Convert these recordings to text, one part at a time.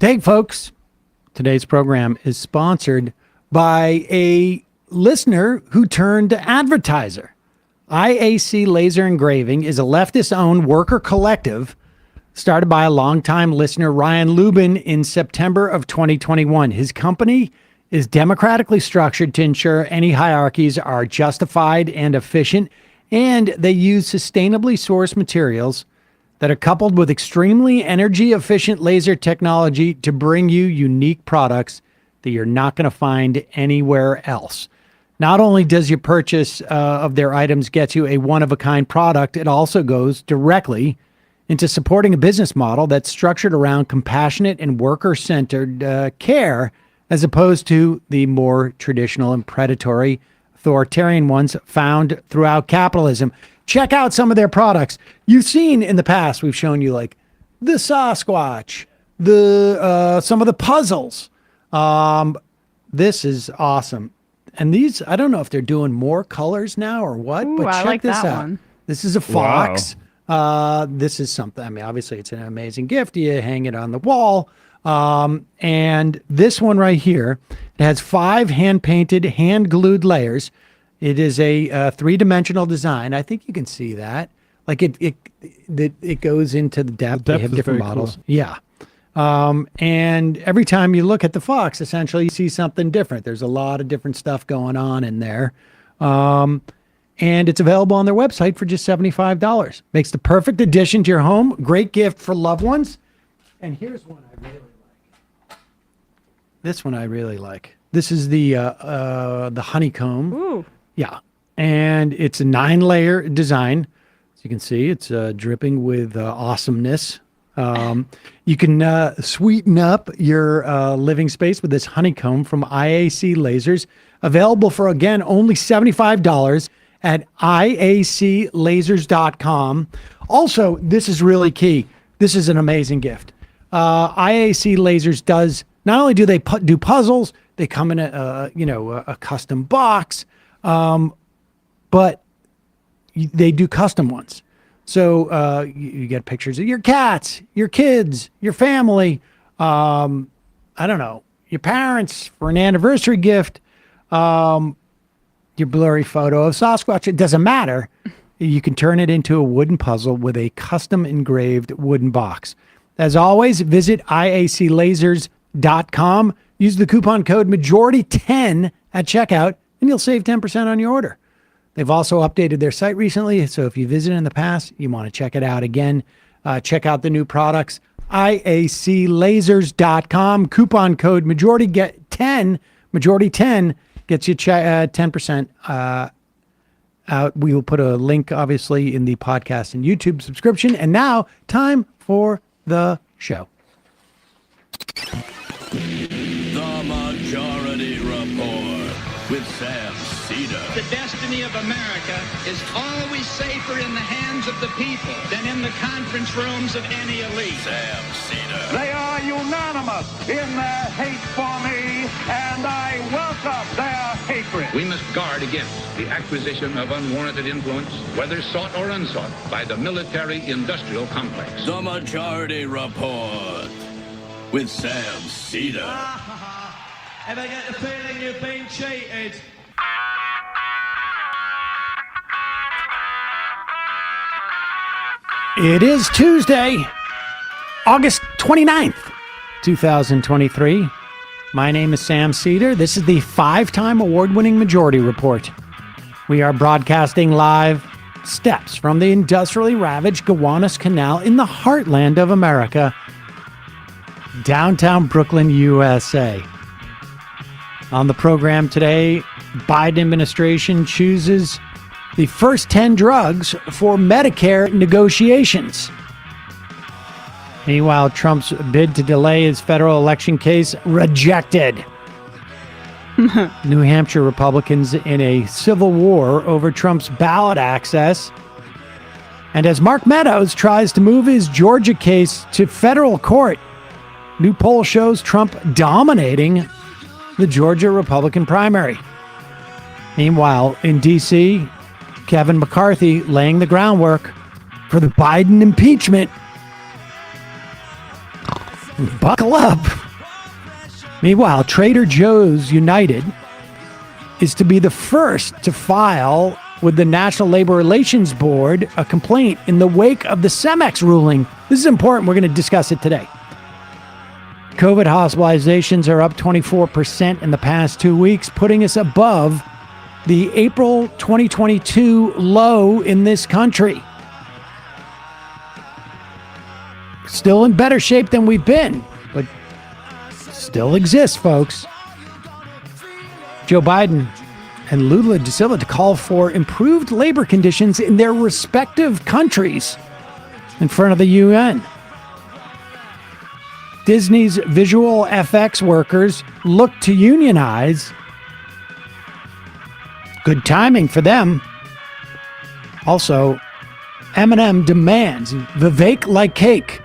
Hey, folks. Today's program is sponsored by a listener who turned advertiser. IAC Laser Engraving is a leftist-owned worker collective started by a longtime listener, Ryan Lubin, in September of 2021. His company is democratically structured to ensure any hierarchies are justified and efficient, and they use sustainably sourced materials that are coupled with extremely energy-efficient laser technology to bring you unique products that you're not going to find anywhere else. Not only does your purchase of their items get you a one-of-a-kind product, it also goes directly into supporting a business model that's structured around compassionate and worker-centered care, as opposed to the more traditional and predatory authoritarian ones found throughout capitalism. Check out some of their products. You've seen in the past, we've shown you like the Sasquatch, some of the puzzles. This is awesome. And these, I don't know if they're doing more colors now or what, Ooh, but check like this that out. one. This is a fox. Wow. This is something, I mean, obviously it's an amazing gift. You hang it on the wall. And this one right here, it has 5 hand-painted, hand-glued layers. It is a three-dimensional design. I think you can see that. Like it goes into the depth. They have different models. Cool. Yeah. And every time you look at the fox, essentially you see something different. There's a lot of different stuff going on in there. And it's available on their website for just $75. Makes the perfect addition to your home. Great gift for loved ones. And here's one I really like. This one I really like. This is the honeycomb. Ooh. Yeah. And it's a 9-layer design. As you can see, it's dripping with awesomeness. You can sweeten up your living space with this honeycomb from IAC Lasers. Available for, again, only $75 at iaclasers.com. Also, this is really key. This is an amazing gift. IAC Lasers does, not only do they do puzzles, they come in a custom box, but they do custom ones. So you get pictures of your cats, your kids, your family, I don't know, your parents for an anniversary gift, your blurry photo of Sasquatch. It doesn't matter. You can turn it into a wooden puzzle with a custom engraved wooden box. As always, visit iaclasers.com. Use the coupon code MAJORITY10 at checkout, and you'll save 10% on your order. They've also updated their site recently, so if you visited in the past, you want to check it out again. Check out the new products, iaclasers.com. Coupon code MAJORITY10 gets you 10% out. We will put a link, obviously, in the podcast and YouTube subscription. And now, time for the show. The Majority Report with Sam Seder. The destiny of America is always safer in the hands of the people than in the conference rooms of any elite. Sam Seder. They are unanimous in their hate for me, and I welcome their hatred. We must guard against the acquisition of unwarranted influence, whether sought or unsought, by the military-industrial complex. The Majority Report with Sam Seder. And I get the feeling you've been cheated. It is Tuesday, August 29th, 2023. My name is Sam Seder. This is the 5-time award-winning Majority Report. We are broadcasting live steps from the industrially ravaged Gowanus Canal in the heartland of America, downtown Brooklyn, USA. On the program today, Biden administration chooses the first 10 drugs for Medicare negotiations. Meanwhile, Trump's bid to delay his federal election case rejected. New Hampshire Republicans in a civil war over Trump's ballot access. And as Mark Meadows tries to move his Georgia case to federal court, new poll shows Trump dominating the Georgia Republican primary. Meanwhile, in D.C., Kevin McCarthy laying the groundwork for the Biden impeachment. Buckle up. Meanwhile, Trader Joe's United is to be the first to file with the National Labor Relations Board a complaint in the wake of the Cemex ruling. This is important. We're going to discuss it today. COVID hospitalizations are up 24% in the past 2 weeks, putting us above the April 2022 low in this country. Still in better shape than we've been, but still exists, folks. Joe Biden and Lula da Silva to call for improved labor conditions in their respective countries in front of the UN. Disney's visual FX workers look to unionize. Good timing for them. Also, Eminem demands Vivek like cake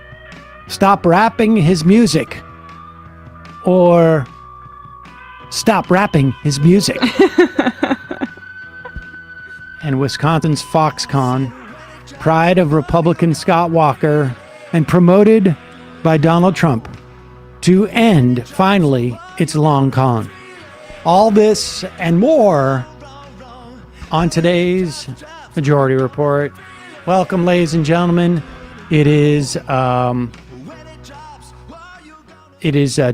stop rapping his music, or stop rapping his music. And Wisconsin's Foxconn, pride of Republican Scott Walker, and promoted by Donald Trump to end, finally, its long con. All this and more on today's Majority Report. Welcome, ladies and gentlemen. It is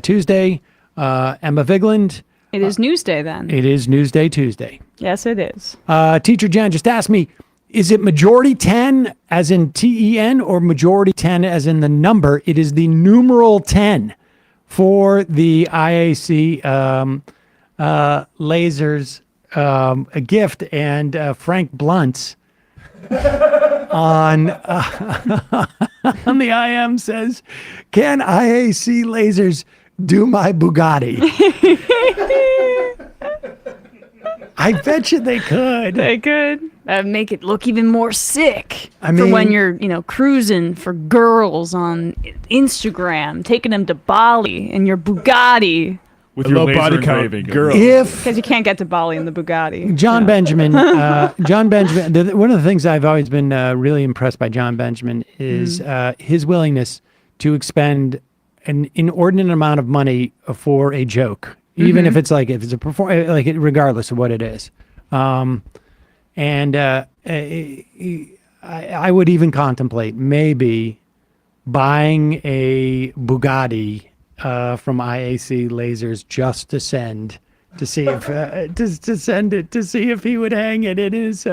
Tuesday. Emma Vigland. It is Newsday then. It is Newsday Tuesday. Yes, it is. Teacher Jen just asked me, is it majority 10 as in TEN or majority 10 as in the number? It is the numeral 10 for the IAC lasers a gift, and Frank Blunt's on the IM says, can IAC lasers do my Bugatti? I bet you they could. They could. Make it look even more sick. I mean, for when you're, cruising for girls on Instagram, taking them to Bali in your Bugatti. With your laser body engraving count, girl. Because you can't get to Bali in the Bugatti. John Benjamin, one of the things I've always been really impressed by John Benjamin is his willingness to expend an inordinate amount of money for a joke, even if it's a regardless of what it is. I would even contemplate maybe buying a Bugatti from IAC Lasers just to send to see if to send it to see if he would hang it in his.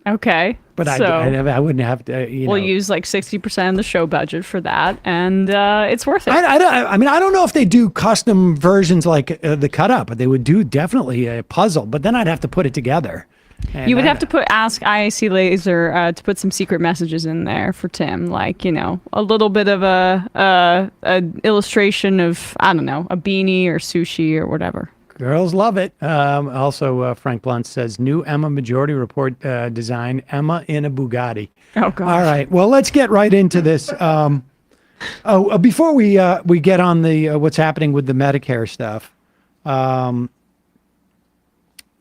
Okay, but so I wouldn't have to. We'll use like 60% of the show budget for that, and it's worth it. I don't know if they do custom versions like the cut up, but they would do definitely a puzzle. But then I'd have to put it together. And you would have to ask IAC Laser to put some secret messages in there for Tim, like, a little bit of a illustration of, I don't know, a beanie or sushi or whatever. Girls love it. Also, Frank Blunt says, new Emma Majority Report design, Emma in a Bugatti. Oh, God. All right. Well, let's get right into this. Before we get on the what's happening with the Medicare stuff,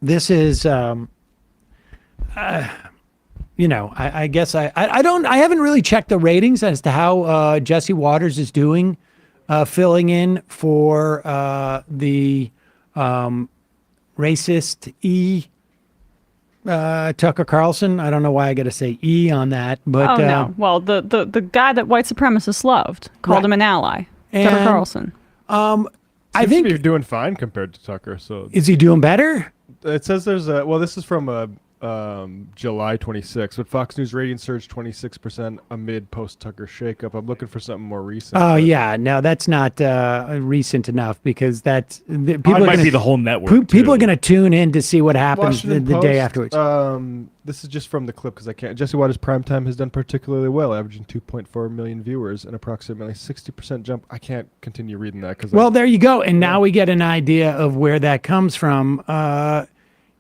this is... I guess I haven't really checked the ratings as to how Jesse Waters is doing, filling in for the racist Tucker Carlson. I don't know why I got to say E on that, but no. Well, the guy that white supremacists loved called him an ally, Tucker Carlson. I think you're doing fine compared to Tucker. So is he doing better? It says there's this is from July 26th, but Fox News ratings surged 26% amid post-Tucker shakeup. I'm looking for something more recent. Oh, yeah. No, that's not recent enough, because that's... people might be the whole network, People are going to tune in to see what happens the day afterwards. This is just from the clip, because I can't... Jesse Waters' primetime has done particularly well, averaging 2.4 million viewers and approximately 60% jump. I can't continue reading that. Well, there you go. And now we get an idea of where that comes from.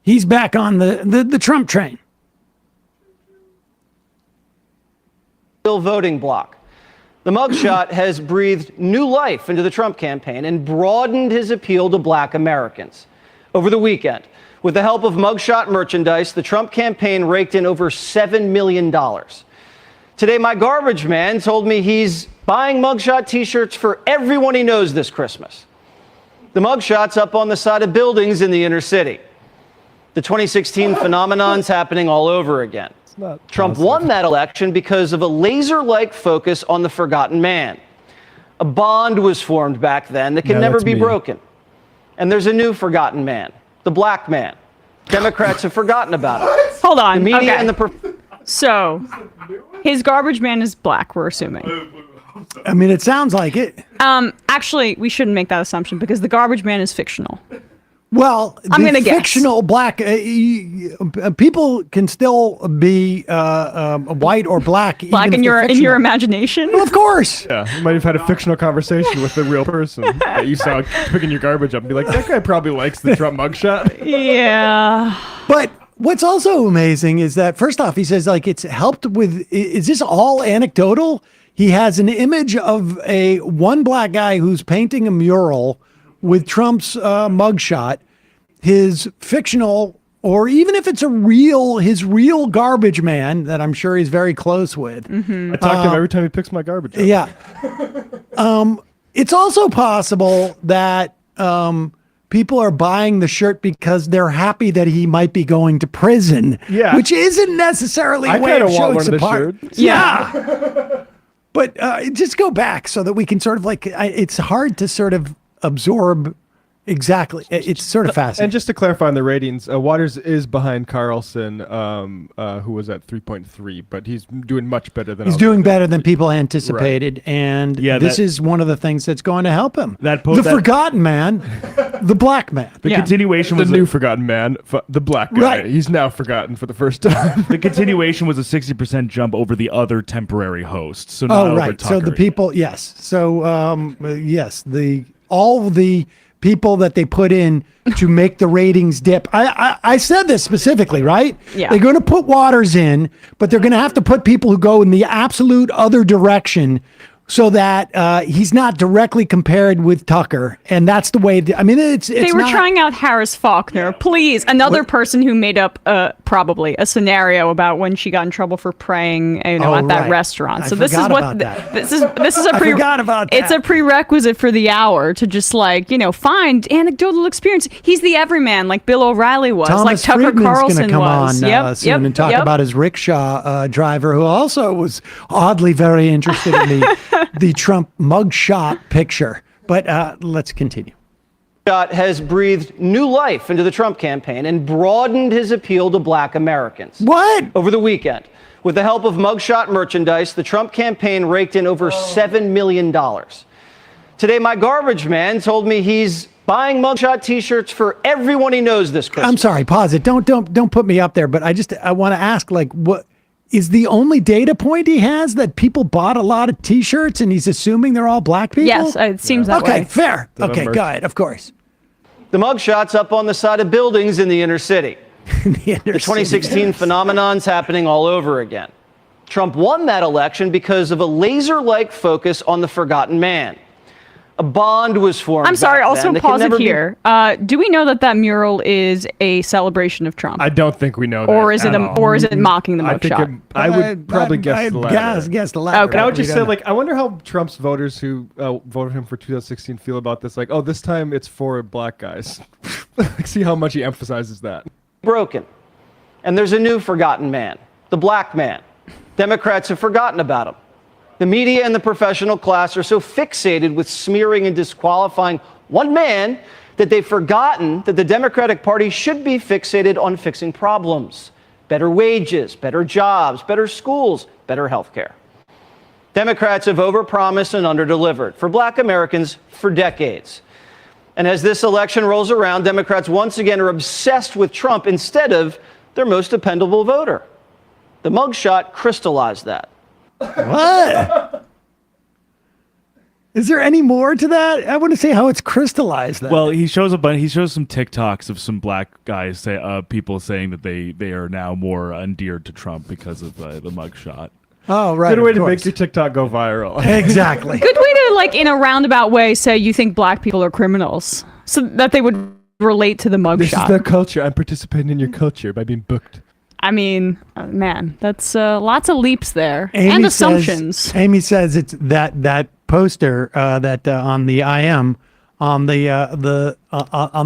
He's back on the Trump train. Still voting bloc. The mugshot has breathed new life into the Trump campaign and broadened his appeal to black Americans. Over the weekend, with the help of mugshot merchandise, the Trump campaign raked in over $7 million. Today, my garbage man told me he's buying mugshot t-shirts for everyone he knows this Christmas. The mugshot's up on the side of buildings in the inner city. The 2016 phenomenon's happening all over again. Trump won that election because of a laser-like focus on the forgotten man. A bond was formed back then that can never be broken. And there's a new forgotten man, the black man. Democrats have forgotten about it. Hold on. The media okay. and the So, his garbage man is black, we're assuming. I mean, it sounds like it. Actually, we shouldn't make that assumption because the garbage man is fictional. Well, I'm the gonna guess. fictional black people can still be white or black. Black even in if they're your fictional. imagination? Well, of course. Yeah, you might have had a fictional conversation with the real person that you saw picking your garbage up and be like, that guy probably likes the Trump mugshot. Yeah. But what's also amazing is that, first off, he says, like, it's helped with, is this all anecdotal? He has an image of one black guy who's painting a mural with Trump's mugshot, his fictional, or even if it's his real garbage man that I'm sure he's very close with. Mm-hmm. I talk to him every time he picks my garbage up. Yeah. It's also possible that people are buying the shirt because they're happy that he might be going to prison. Yeah. Which isn't necessarily I a way kind of of want showing one of the support. shirts. Yeah. But just go back so that we can sort of it's hard to sort of absorb exactly. It's sort of fascinating. And just to clarify on the ratings, Waters is behind Carlson, who was at 3.3, but he's doing much better than He's doing better than people anticipated, and Yeah, this is one of the things that's going to help him. That forgotten man, the black man. The Yeah. continuation The was new forgotten man, the black guy. Right. He's now forgotten for the first time. the continuation was a 60% jump over the other temporary host. So not Oh, over right. So the Tucker. people, yes. So yes, all the people that they put in to make the ratings dip. I said this specifically, right? Yeah. They're going to put Waters in, but they're going to have to put people who go in the absolute other direction so that he's not directly compared with Tucker. And that's the way, it's They were trying out Harris Faulkner. Please, another person who made up probably a scenario about when she got in trouble for praying, at that right. restaurant. I So this is forgot what about that. this is a I forgot about It's that. a prerequisite for the hour to just find anecdotal experience. He's the everyman like Bill O'Reilly was, Thomas like Tucker Friedman's Carlson gonna come was. on soon and talk about his rickshaw driver, who also was oddly very interested in the Trump mugshot picture. But let's continue. Mugshot has breathed new life into the Trump campaign and broadened his appeal to black Americans. What? Over the weekend, with the help of mugshot merchandise, the Trump campaign raked in over $7 million. Today, my garbage man told me he's buying mugshot t-shirts for everyone he knows this Christmas. I'm sorry, pause it. Don't put me up there, but I want to ask, what is the only data point he has that people bought a lot of t-shirts and he's assuming they're all black people? Yes, it seems that Okay, way. fair. That Okay, merch. go ahead, of course. The mugshot's up on the side of buildings in the inner city. The The 2016 phenomenon's happening all over again. Trump won that election because of a laser-like focus on the forgotten man. A bond was formed. I'm sorry, back also then that can pause it never be- here. Do we know that mural is a celebration of Trump? I don't think we know that. or is it at all. or is it mocking the I think mugshot? I would probably guess the latter. Guess the latter. Okay. And I would but just we say, don't know. I wonder how Trump's voters who voted him for 2016 feel about this. Like, oh, this time it's for black guys. See how much he emphasizes that. broken. And there's a new forgotten man, the black man. Democrats have forgotten about him. The media and the professional class are so fixated with smearing and disqualifying one man that they've forgotten that the Democratic Party should be fixated on fixing problems. Better wages, better jobs, better schools, better health care. Democrats have overpromised and underdelivered for black Americans for decades. And as this election rolls around, Democrats once again are obsessed with Trump instead of their most dependable voter. The mugshot crystallized that. What? Is there any more to that? I want to say how it's crystallized that. Well, he shows some TikToks of some black guys people saying that they are now more endeared to Trump because of the mugshot. oh, right. Good way of to course. make your TikTok go viral. Exactly. Good way to, in a roundabout way, say you think black people are criminals, so that they would relate to the This is mugshot. their culture. I'm participating in your culture by being booked. I mean, man, that's lots of leaps there Amy and says- assumptions. Amy says it's that poster that on the IM on the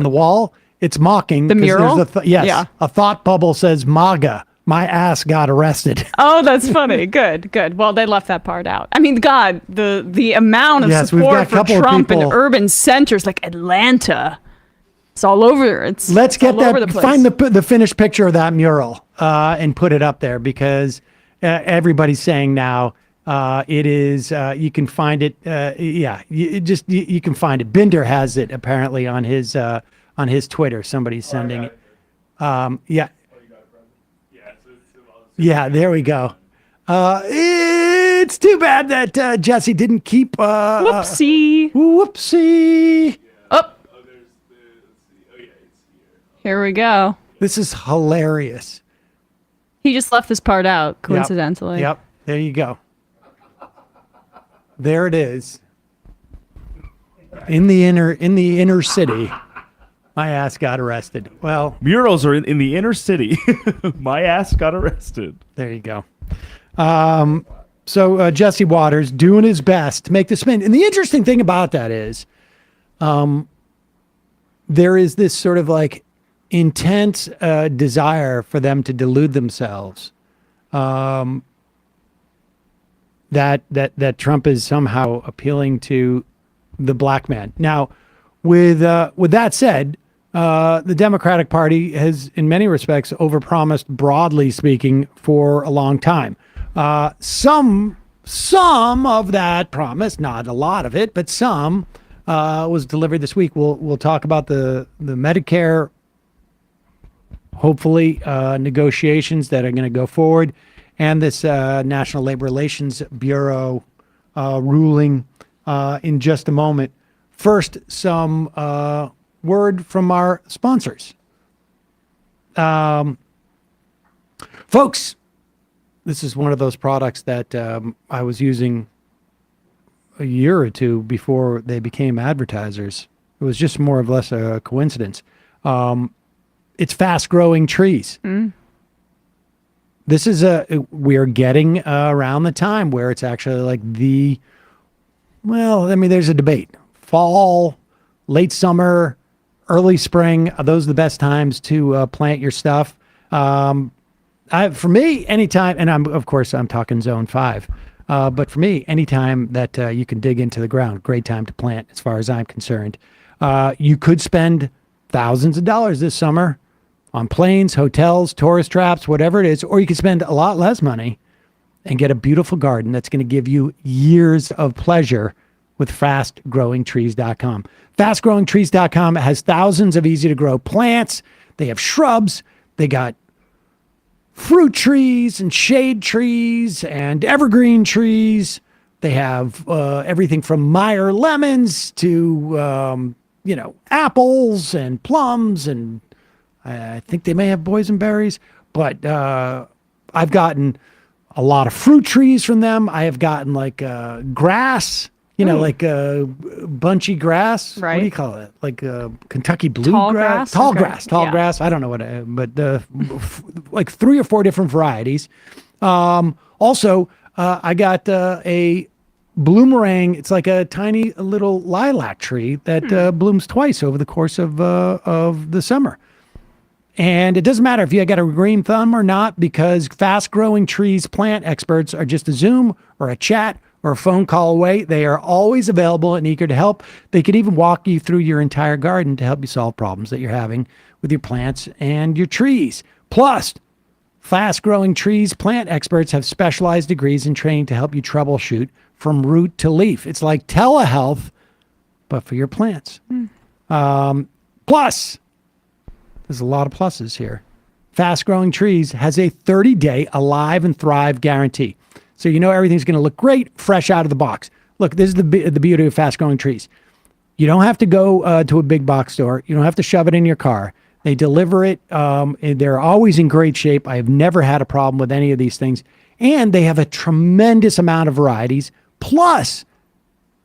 wall. It's mocking The 'cause mural? There's yes, Yeah. a thought bubble says MAGA. My ass got arrested. Oh, that's funny. Good. Well, they left that part out. I mean, God, the amount of Yes, we've got support a for couple of Trump in people- urban centers like Atlanta. It's all over. Let's it's get all over the that. place. Find the finished picture of that mural and put it up there because everybody's saying now it is. You can find it. You can find it. Binder has it apparently on his Twitter. Somebody's sending it. Yeah, there we go. It's too bad that Jesse didn't keep. Whoopsie. Oh. Here we go. This is hilarious. He just left this part out coincidentally. Yep. There you go. There it is. In the inner city. My ass got arrested. Well, murals are in the inner city. My ass got arrested. There you go. So Jesse Waters doing his best to make the spin. And the interesting thing about that is there is this sort of like intense desire for them to delude themselves that Trump is somehow appealing to the black man. Now, with that said, the Democratic Party has, in many respects, overpromised, broadly speaking, for a long time. Some of that promise, not a lot of it, but some was delivered this week. We'll talk about the Medicare, hopefully, negotiations that are going to go forward, and this National Labor Relations Bureau ruling in just a moment. First, some word from our sponsors. Folks, this is one of those products that I was using a year or two before they became advertisers. It was just more or less a coincidence. It's fast growing trees. This is we're getting around the time where it's actually like there's a debate. Fall, late summer, early spring, those are the best times to plant your stuff. For me, anytime, and I'm talking zone 5, but for me, anytime that you can dig into the ground, great time to plant as far as I'm concerned. You could spend thousands of dollars this summer on planes, hotels, tourist traps, whatever it is, or you could spend a lot less money and get a beautiful garden that's going to give you years of pleasure with fastgrowingtrees.com. Fastgrowingtrees.com has thousands of easy to grow plants. They have shrubs. They got fruit trees and shade trees and evergreen trees. They have everything from Meyer lemons to, apples and plums, and I think they may have boysenberries, but I've gotten a lot of fruit trees from them. I have gotten like grass, like bunchy grass. Right. What do you call it? Like Kentucky bluegrass? Tall grass. I don't know what, but like 3 or 4 different varieties. Also, I got a bloomerang. It's like a tiny little lilac tree that blooms twice over the course of the summer. And it doesn't matter if you got a green thumb or not, because fast growing trees plant experts are just a Zoom or a chat or a phone call away. They are always available and eager to help. They could even walk you through your entire garden to help you solve problems that you're having with your plants and your trees. Plus, fast growing trees plant experts have specialized degrees in training to help you troubleshoot from root to leaf. It's like telehealth, but for your plants. Plus, there's a lot of pluses here. Fast Growing Trees has a 30-day Alive and Thrive guarantee. So everything's going to look great, fresh out of the box. Look, this is the beauty of Fast Growing Trees. You don't have to go to a big box store. You don't have to shove it in your car. They deliver it. They're always in great shape. I have never had a problem with any of these things. And they have a tremendous amount of varieties. Plus,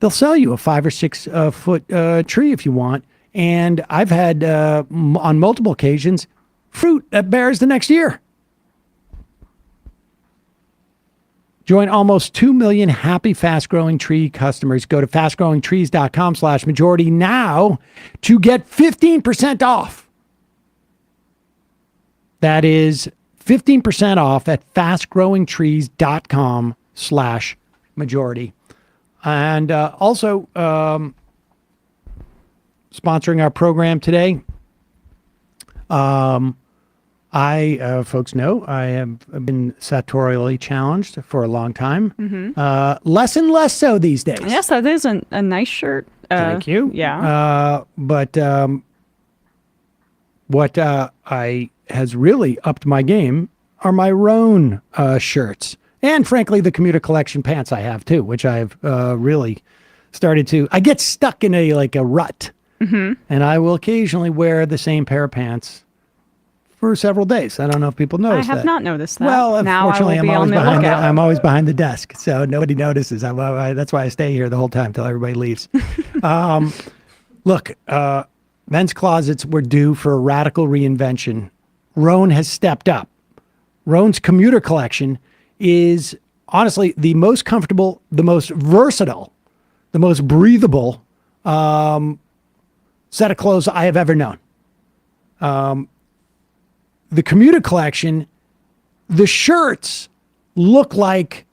they'll sell you a 5 or 6 foot tree if you want. And I've had, on multiple occasions, fruit that bears the next year. Join almost 2 million happy Fast Growing Tree customers. Go to fastgrowingtrees.com/majority now to get 15% off. That is 15% off at fastgrowingtrees.com/majority. And also sponsoring our program today, folks know I have been sartorially challenged for a long time. Less and less so these days. Yes, that is a nice shirt. Thank you. Yeah. But what I has really upped my game are my Roan shirts. And frankly, the commuter collection pants I have too, which I've really started to. I get stuck in a rut, and I will occasionally wear the same pair of pants for several days. I don't know if people notice that. I have not noticed that. Well, now unfortunately, I will be on the lookout. I'm always behind the desk, so nobody notices. That's why I stay here the whole time till everybody leaves. Look, men's closets were due for a radical reinvention. Roan has stepped up. Roan's commuter collection is honestly the most comfortable, the most versatile, the most breathable set of clothes I have ever known. The commuter collection, the shirts look like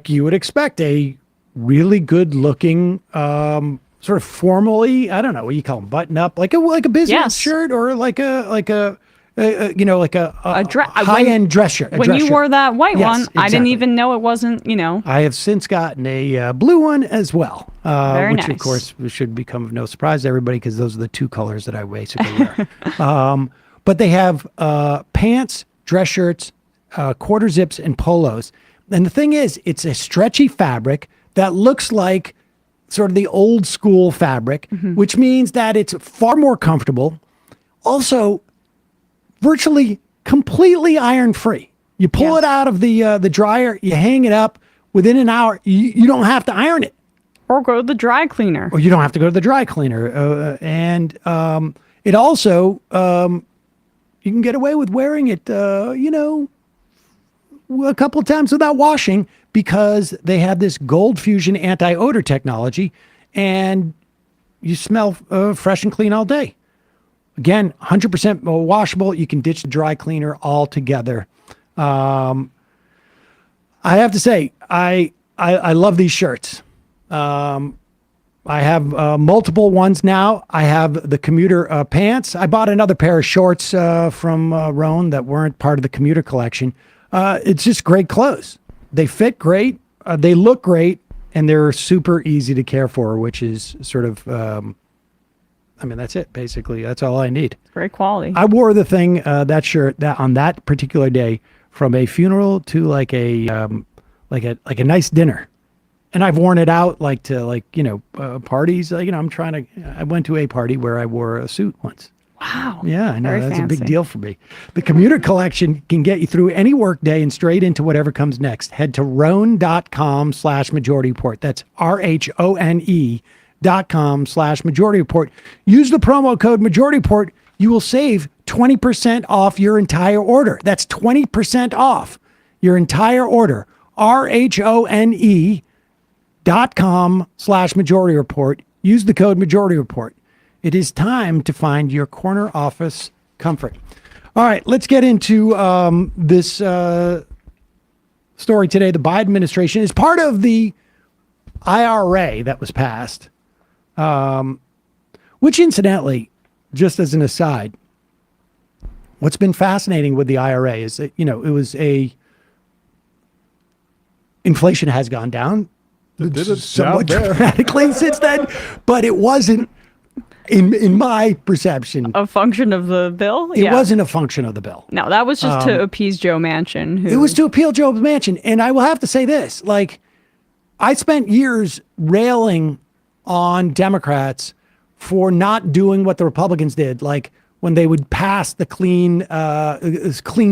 you would expect a really good looking, sort of formally, I don't know what you call them, button up, like a business shirt or like a high end dress shirt. When you wore that white one, exactly. I didn't even know it wasn't, I have since gotten a blue one as well, Very which nice. of course should become of no surprise to everybody because those are the two colors that I basically wear. But they have pants, dress shirts, quarter zips, and polos. And the thing is, it's a stretchy fabric that looks like sort of the old school fabric, which means that it's far more comfortable. Also, virtually completely iron free. You pull it out of the dryer, you hang it up. Within an hour, you don't have to iron it. Or go to the dry cleaner. Or you don't have to go to the dry cleaner. And it also, you can get away with wearing it, a couple of times without washing because they have this Gold Fusion anti-odor technology and you smell fresh and clean all day. Again, 100% washable. You can ditch the dry cleaner altogether. I have to say, I love these shirts. I have multiple ones now. I have the commuter pants. I bought another pair of shorts from Roan that weren't part of the commuter collection. It's just great clothes. They fit great. They look great. And they're super easy to care for, which is sort of, that's it, basically. That's all I need. Great quality. I wore the thing, that shirt, that on that particular day, from a funeral to like a nice dinner. And I've worn it out to parties. I went to a party where I wore a suit once. Wow. Yeah, I know. Very That's fancy. a big deal for me. The commuter collection can get you through any work day and straight into whatever comes next. Head to roan.com/majority report. That's RHONE.com/majority report. Use the promo code majority report. You will save 20% off your entire order. That's 20% off your entire order. RHONE.com/majority report. Use the code majority report. It is time to find your corner office comfort. All right, let's get into this story today. The Biden administration is part of the IRA that was passed, which incidentally, just as an aside, what's been fascinating with the IRA is that, inflation has gone down somewhat dramatically since then, but it wasn't, in my perception, a function of the bill? It wasn't a function of the bill. No, that was just to appease Joe Manchin. It was to appeal Joe Manchin. And I will have to say this, I spent years railing on Democrats for not doing what the Republicans did, like when they would pass the Clean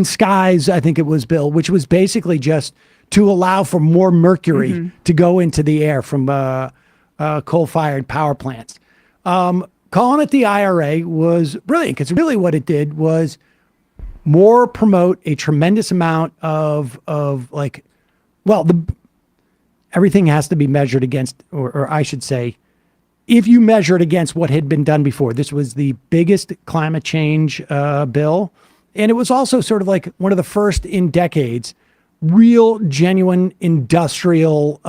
Skies, I think it was, bill, which was basically just to allow for more mercury to go into the air from coal-fired power plants. Calling it the IRA was brilliant because really what it did was more promote a tremendous amount of well, everything has to be measured against, or I should say, if you measure it against what had been done before. This was the biggest climate change bill. And it was also sort of like one of the first in decades, real, genuine industrial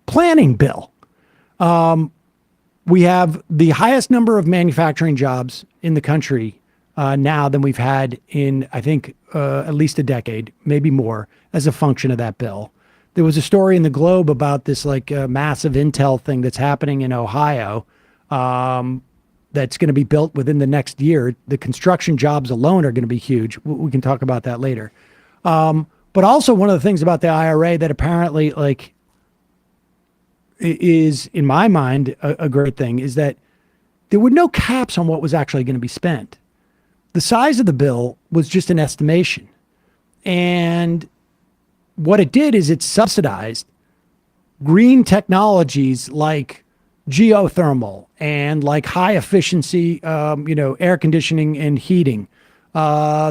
planning bill. We have the highest number of manufacturing jobs in the country now than we've had in, I think, at least a decade, maybe more, as a function of that bill. There was a story in the Globe about this like massive Intel thing that's happening in Ohio that's going to be built within the next year. The construction jobs alone are going to be huge. We can talk about that later. But also one of the things about the IRA that apparently like is, in my mind, a great thing is that there were no caps on what was actually going to be spent. The size of the bill was just an estimation. And what it did is it subsidized green technologies like geothermal and like high efficiency, air conditioning and heating,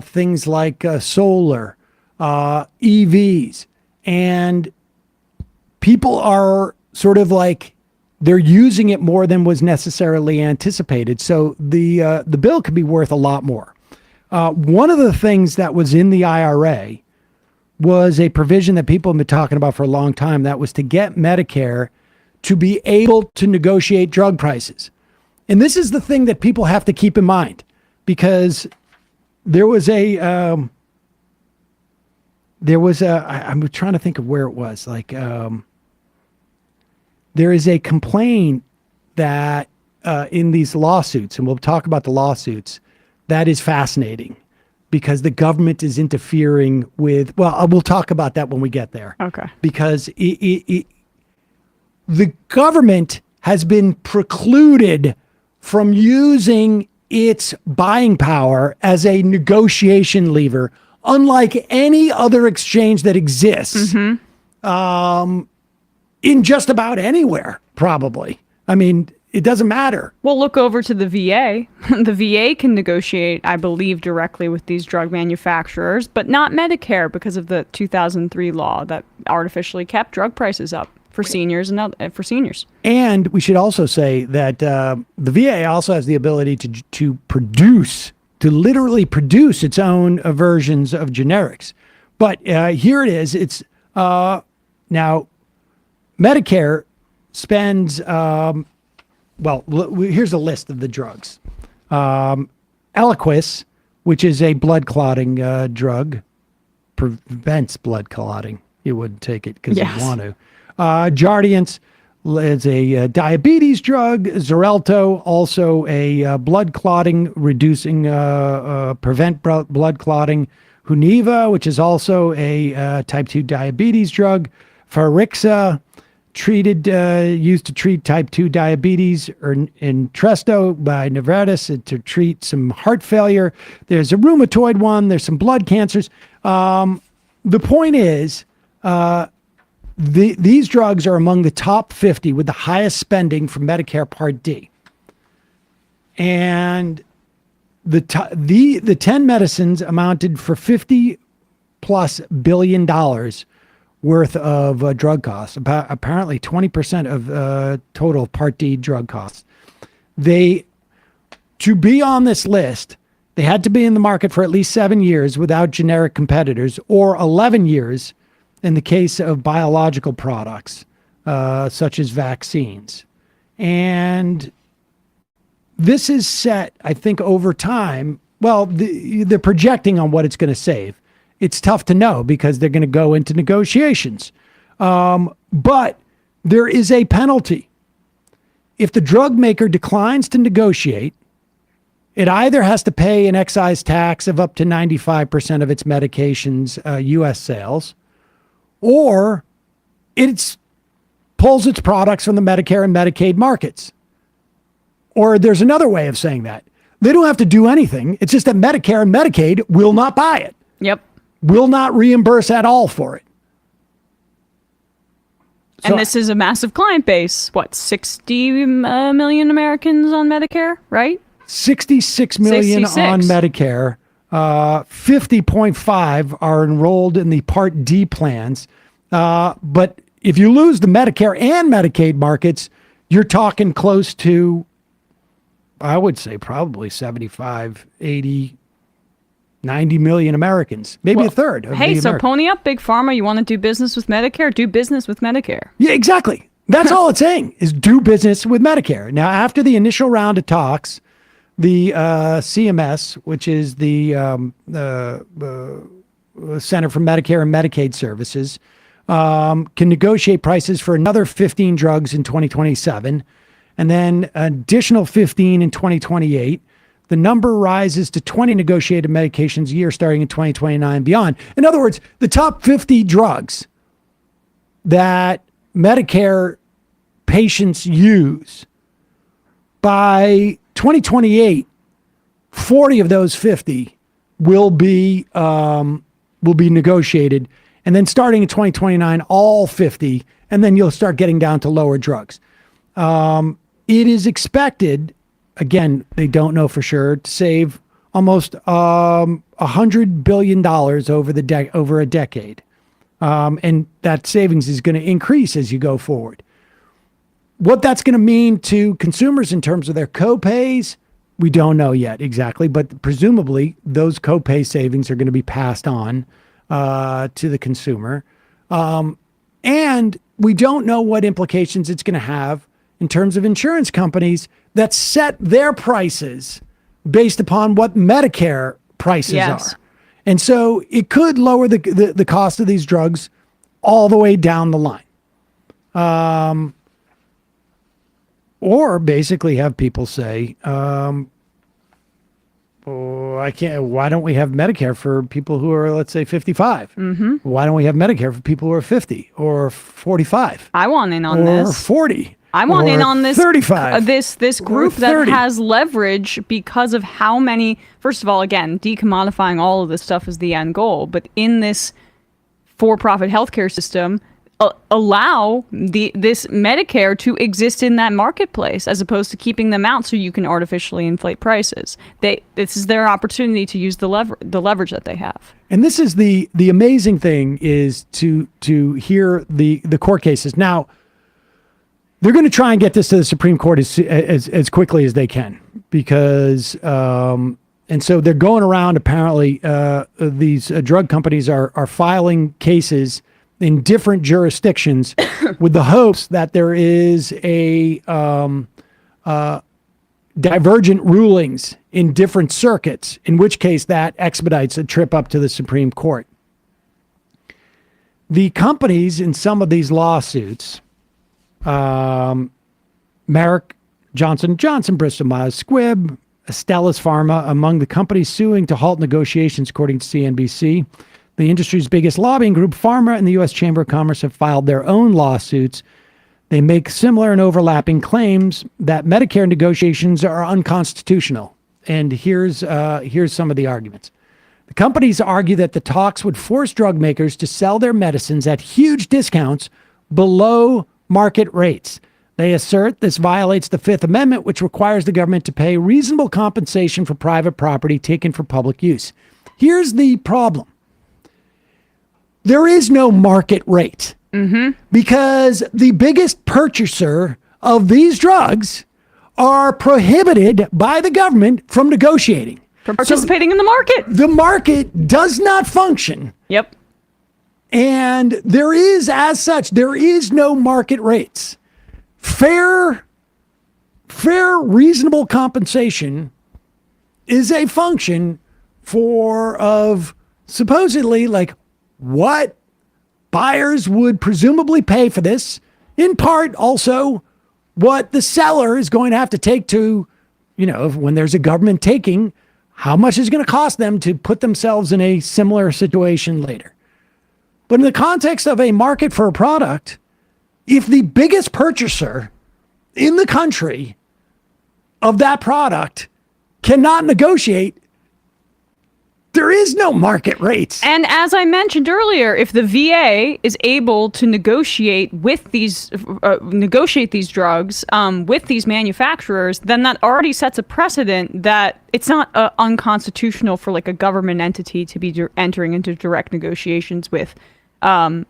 things like solar, EVs. And people are sort of like, they're using it more than was necessarily anticipated. So the bill could be worth a lot more. One of the things that was in the IRA was a provision that people have been talking about for a long time. That was to get Medicare to be able to negotiate drug prices. And this is the thing that people have to keep in mind, because I'm trying to think of where it was. Like, there is a complaint that in these lawsuits, and we'll talk about the lawsuits, that is fascinating because the government is interfering with, well, we'll talk about that when we get there. Okay. Because the government has been precluded from using its buying power as a negotiation lever, unlike any other exchange that exists in just about anywhere, probably. I mean, it doesn't matter. Well, look over to the VA. The VA can negotiate, I believe, directly with these drug manufacturers, but not Medicare because of the 2003 law that artificially kept drug prices up for seniors and for seniors. And we should also say that the VA also has the ability to literally produce its own versions of generics. But here it is. It's now Medicare spends. Here's a list of the drugs. Eliquis, which is a blood clotting drug, prevents blood clotting. You wouldn't take it because you want to. Jardiance is a diabetes drug. Xarelto, also a blood clotting, reducing, prevent blood clotting. Huniva, which is also a type 2 diabetes drug. Farixa, used to treat type 2 diabetes, or Entresto by Novartis to treat some heart failure. There's a rheumatoid one. There's some blood cancers. The point is, these drugs are among the top 50 with the highest spending for Medicare Part D. And the 10 medicines amounted for $50+ billion worth of drug costs, about apparently 20% of total Part D drug costs. To be on this list, they had to be in the market for at least 7 years without generic competitors, or 11 years in the case of biological products, such as vaccines. And this is set, I think, over time. Well, they're projecting on what it's going to save. It's tough to know because they're going to go into negotiations. But there is a penalty. If the drug maker declines to negotiate, it either has to pay an excise tax of up to 95% of its medications' U.S. sales, or it pulls its products from the Medicare and Medicaid markets. Or there's another way of saying that. They don't have to do anything. It's just that Medicare and Medicaid will not buy it. Yep. Will not reimburse at all for it. And this is a massive client base. What, 60 million Americans on Medicare, right? 66 million 66. on Medicare. 50.5 are enrolled in the Part D plans. But if you lose the Medicare and Medicaid markets, you're talking close to, I would say, probably 75, 80, 90 million Americans, maybe a third. Of Hey, the so Americans. pony up, Big Pharma. You want to do business with Medicare? Do business with Medicare. Yeah, exactly. That's all it's saying is do business with Medicare. Now, after the initial round of talks, the CMS, which is the Center for Medicare and Medicaid Services, can negotiate prices for another 15 drugs in 2027, and then additional 15 in 2028. The number rises to 20 negotiated medications a year starting in 2029 and beyond. In other words, the top 50 drugs that Medicare patients use, by 2028, 40 of those 50 will be negotiated. And then starting in 2029, all 50, and then you'll start getting down to lower drugs. It is expected, again, they don't know for sure, to save almost $100 billion over a decade. And that savings is going to increase as you go forward. What that's going to mean to consumers in terms of their co-pays, we don't know yet exactly, but presumably those co-pay savings are going to be passed on to the consumer. And we don't know what implications it's going to have in terms of insurance companies that set their prices based upon what Medicare prices are. And so it could lower the cost of these drugs all the way down the line. Or basically have people say, I can't. Why don't we have Medicare for people who are, let's say, 55? Mm-hmm. Why don't we have Medicare for people who are 50 or 45? I want in on or this. Or 40. I want in on this 35. This group that has leverage because of how many. First of all, again, decommodifying all of this stuff is the end goal. But in this for-profit healthcare system, allow this Medicare to exist in that marketplace as opposed to keeping them out so you can artificially inflate prices. This is their opportunity to use the leverage that they have. And this is the amazing thing is to hear the court cases. Now, they're going to try and get this to the Supreme Court as quickly as they can because and so they're going around. Apparently, these drug companies are filing cases in different jurisdictions with the hopes that there is a divergent rulings in different circuits, in which case that expedites a trip up to the Supreme Court. The companies in some of these lawsuits, Merck, Johnson & Johnson, Bristol Myers Squibb, Astellas Pharma, among the companies suing to halt negotiations, according to CNBC. The industry's biggest lobbying group, Pharma, and the U.S. Chamber of Commerce have filed their own lawsuits. They make similar and overlapping claims that Medicare negotiations are unconstitutional. And here's some of the arguments. The companies argue that the talks would force drug makers to sell their medicines at huge discounts below market rates. They assert this violates the Fifth Amendment, which requires the government to pay reasonable compensation for private property taken for public use. Here's the problem. There is no market rate because the biggest purchaser of these drugs are prohibited by the government from negotiating. From participating in the market. The market does not function. Yep. And there is no market rates. Fair, reasonable compensation is a function of supposedly like what buyers would presumably pay for this, in part also what the seller is going to have to take to, when there's a government taking, how much is going to cost them to put themselves in a similar situation later. But in the context of a market for a product, if the biggest purchaser in the country of that product cannot negotiate, there is no market rates. And as I mentioned earlier, if the VA is able to negotiate these drugs with these manufacturers, then that already sets a precedent that it's not unconstitutional for like a government entity to be entering into direct negotiations with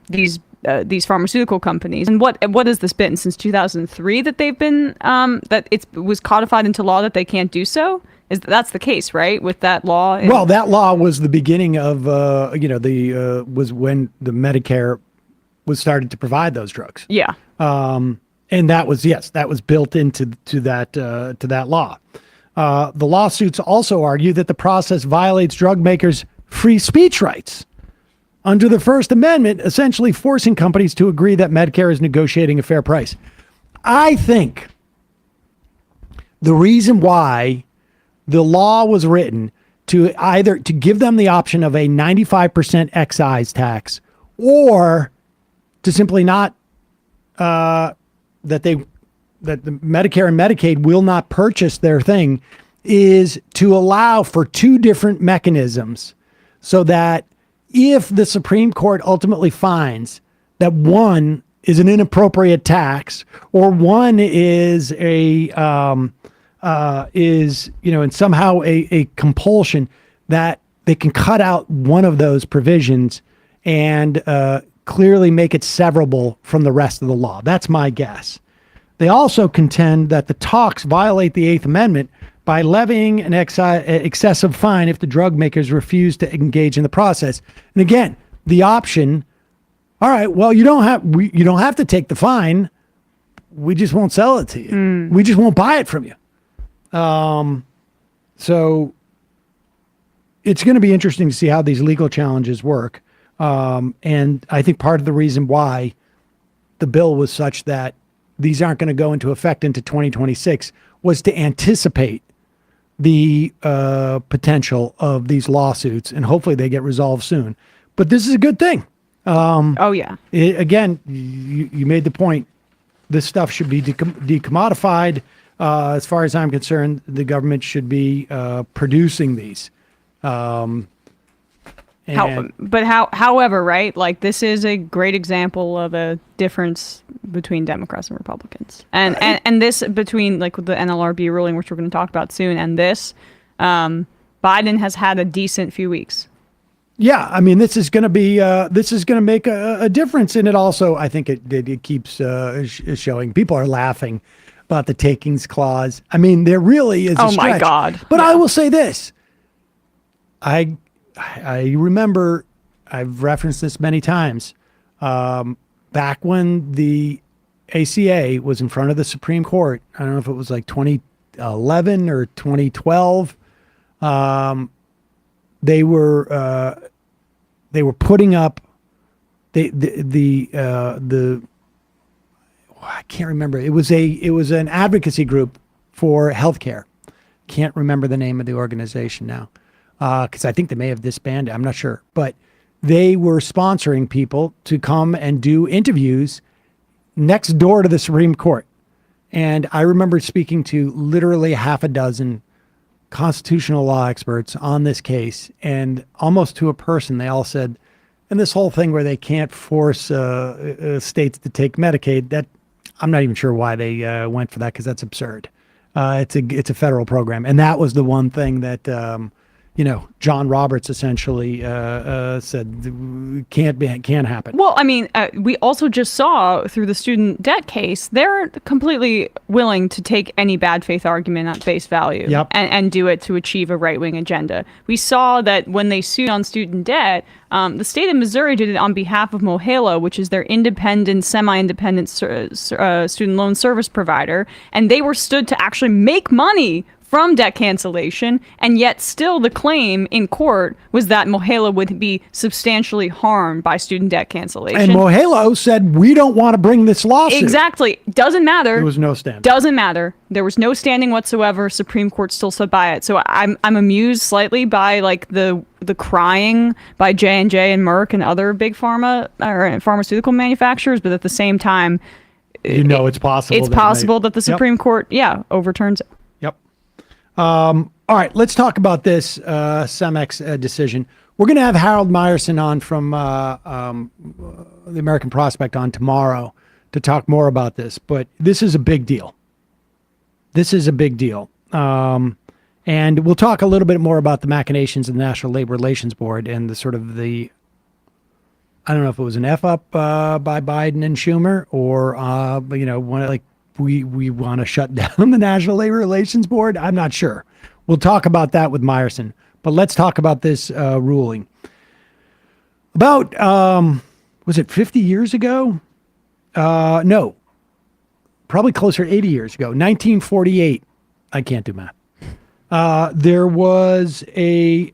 these these pharmaceutical companies. And what has this been since 2003 that they've been that it was codified into law that they can't do so? That's the case, right? With that law. Well, that law was the beginning of was when the Medicare was started to provide those drugs. Yeah. And that was built into that law. The lawsuits also argue that the process violates drug makers' free speech rights under the First Amendment, essentially forcing companies to agree that Medicare is negotiating a fair price. I think the reason why the law was written to either to give them the option of a 95% excise tax or to simply not that the Medicare and Medicaid will not purchase their thing is to allow for two different mechanisms so that if the Supreme Court ultimately finds that one is an inappropriate tax or one is and somehow a compulsion, that they can cut out one of those provisions and clearly make it severable from the rest of the law. That's my guess. They also contend that the talks violate the Eighth Amendment by levying an excessive fine if the drug makers refuse to engage in the process. And again, the option, all right, well, you don't have to take the fine. We just won't sell it to you. We just won't buy it from you. So it's going to be interesting to see how these legal challenges work. And I think part of the reason why the bill was such that these aren't going to go into effect into 2026 was to anticipate the potential of these lawsuits, and hopefully they get resolved soon. But this is a good thing. Oh, yeah. Again, you made the point. This stuff should be decommodified. As far as I'm concerned, the government should be producing these. However, right? Like, this is a great example of a difference between Democrats and Republicans, and this between, like, with the NLRB ruling, which we're going to talk about soon, and this, Biden has had a decent few weeks. Yeah, I mean, this is going to make a difference, and it also, I think it keeps showing. People are laughing about the takings clause. I mean, there really is a stretch. My God. But yeah. I will say this. I remember, I've referenced this many times, back when the ACA was in front of the Supreme Court. I don't know if it was like 2011 or 2012. They were putting up I can't remember. It was an advocacy group for healthcare. Can't remember the name of the organization now. Because I think they may have disbanded. I'm not sure. But they were sponsoring people to come and do interviews next door to the Supreme Court. And I remember speaking to literally half a dozen constitutional law experts on this case. And almost to a person, they all said, and this whole thing where they can't force states to take Medicaid, that I'm not even sure why they went for that, because that's absurd. It's a federal program. And that was the one thing that... John Roberts essentially said can't happen. Well, I mean, we also just saw through the student debt case, they're completely willing to take any bad faith argument at face value and do it to achieve a right-wing agenda. We saw that when they sued on student debt, the state of Missouri did it on behalf of Mohalo, which is their independent, semi-independent student loan service provider, and they were stood to actually make money from debt cancellation, and yet still the claim in court was that Mohalo would be substantially harmed by student debt cancellation. And Mohalo said, we don't want to bring this lawsuit. Exactly. Doesn't matter. There was no standing. Doesn't matter. There was no standing whatsoever. Supreme Court still stood by it. So I'm amused slightly by like the crying by J&J and Merck and other big pharma or pharmaceutical manufacturers, but at the same time, it's possible. It's possible that the Supreme Court, overturns it. All right, let's talk about this Cemex decision. We're going to have Harold Meyerson on from the American Prospect on tomorrow to talk more about this. But this is a big deal. And we'll talk a little bit more about the machinations of the National Labor Relations Board and the sort of the I don't know if it was an F up by Biden and Schumer, or we want to shut down the National Labor Relations Board. I'm not sure. We'll talk about that with Meyerson, but let's talk about this ruling. About was it 50 years ago? No, probably closer to 80 years ago. 1948. I can't do math. There was a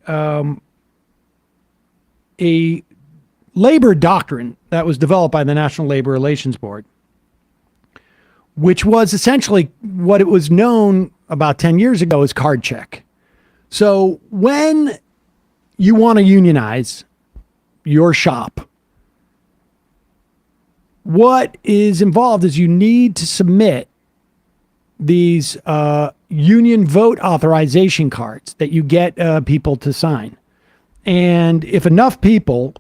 labor doctrine that was developed by the National Labor Relations Board, which was essentially what it was known about 10 years ago as card check. So when you want to unionize your shop, what is involved is you need to submit these union vote authorization cards that you get people to sign. And if enough people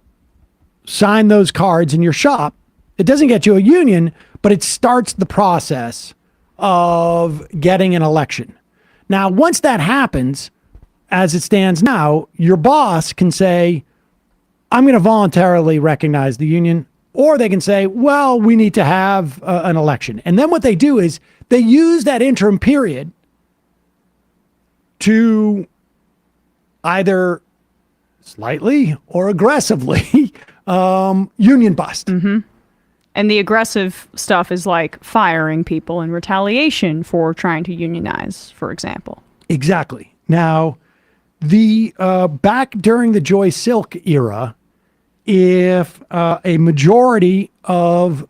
sign those cards in your shop, it doesn't get you a union, but it starts the process of getting an election. Now, once that happens, as it stands now, your boss can say, I'm going to voluntarily recognize the union, or they can say, well, we need to have an election. And then what they do is they use that interim period to either slightly or aggressively union bust. Mm-hmm. And the aggressive stuff is like firing people in retaliation for trying to unionize, for example. Exactly. Now, the back during the Joy Silk era, if a majority of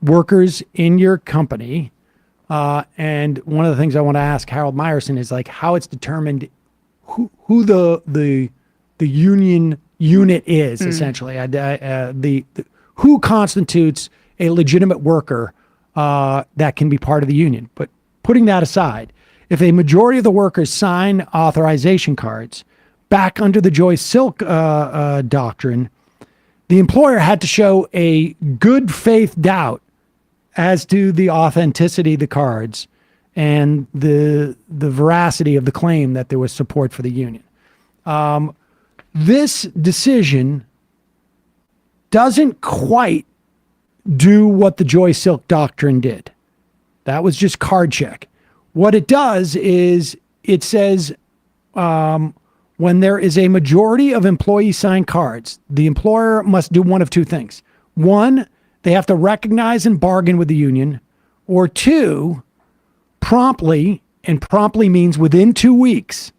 workers in your company, and one of the things I want to ask Harold Meyerson is like how it's determined who the union unit is, essentially, who constitutes a legitimate worker that can be part of the union. But putting that aside, if a majority of the workers sign authorization cards back under the Joy Silk doctrine, the employer had to show a good faith doubt as to the authenticity of the cards and the veracity of the claim that there was support for the union. This decision doesn't quite do what the Joy Silk doctrine did. That was just card check. What it does is it says when there is a majority of employees sign cards, the employer must do one of two things. One, they have to recognize and bargain with the union, or two, promptly, and promptly means within 2 weeks,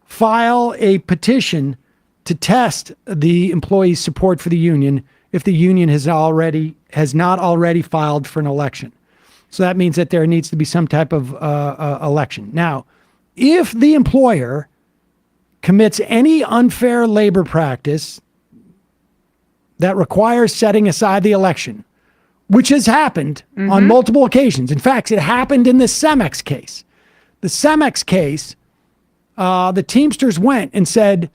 file a petition to test the employee's support for the union if the union has not already filed for an election. So that means that there needs to be some type of election. Now, if the employer commits any unfair labor practice that requires setting aside the election, which has happened on multiple occasions. In fact, it happened in the Cemex case. The Cemex case, the Teamsters went and said,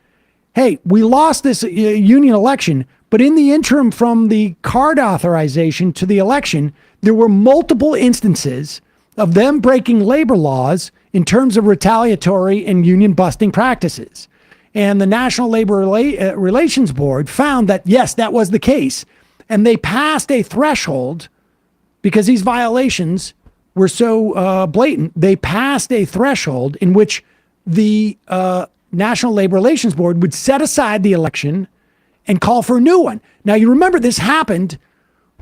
hey, we lost this union election, but in the interim from the card authorization to the election, there were multiple instances of them breaking labor laws in terms of retaliatory and union busting practices. And the National Labor Relations Board found that, yes, that was the case. And they passed a threshold because these violations were so blatant. They passed a threshold in which the National Labor Relations Board would set aside the election and call for a new one. Now, you remember this happened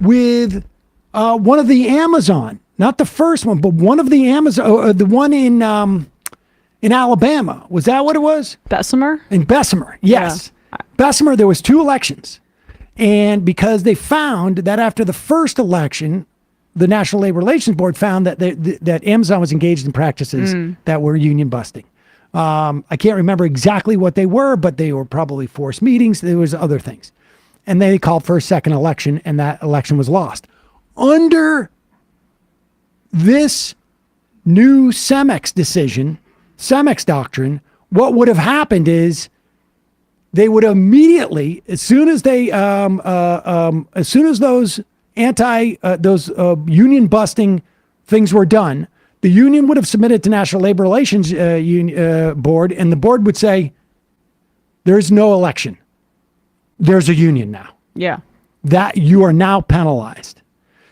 with one of the Amazon, not the first one, but one of the Amazon, the one in Alabama. Was that what it was? Bessemer? In Bessemer, yes. Yeah. Bessemer, there was 2 elections. And because they found that after the first election, the National Labor Relations Board found that that Amazon was engaged in practices that were union busting. I can't remember exactly what they were, but they were probably forced meetings. There was other things. And they called for a second election, and that election was lost. Under this new Cemex decision, Cemex doctrine, what would have happened is they would immediately, as soon as they, as soon as those union busting things were done, the union would have submitted to National Labor Relations Board, and the board would say, "There's no election. There's a union now." Yeah. that you are now penalized.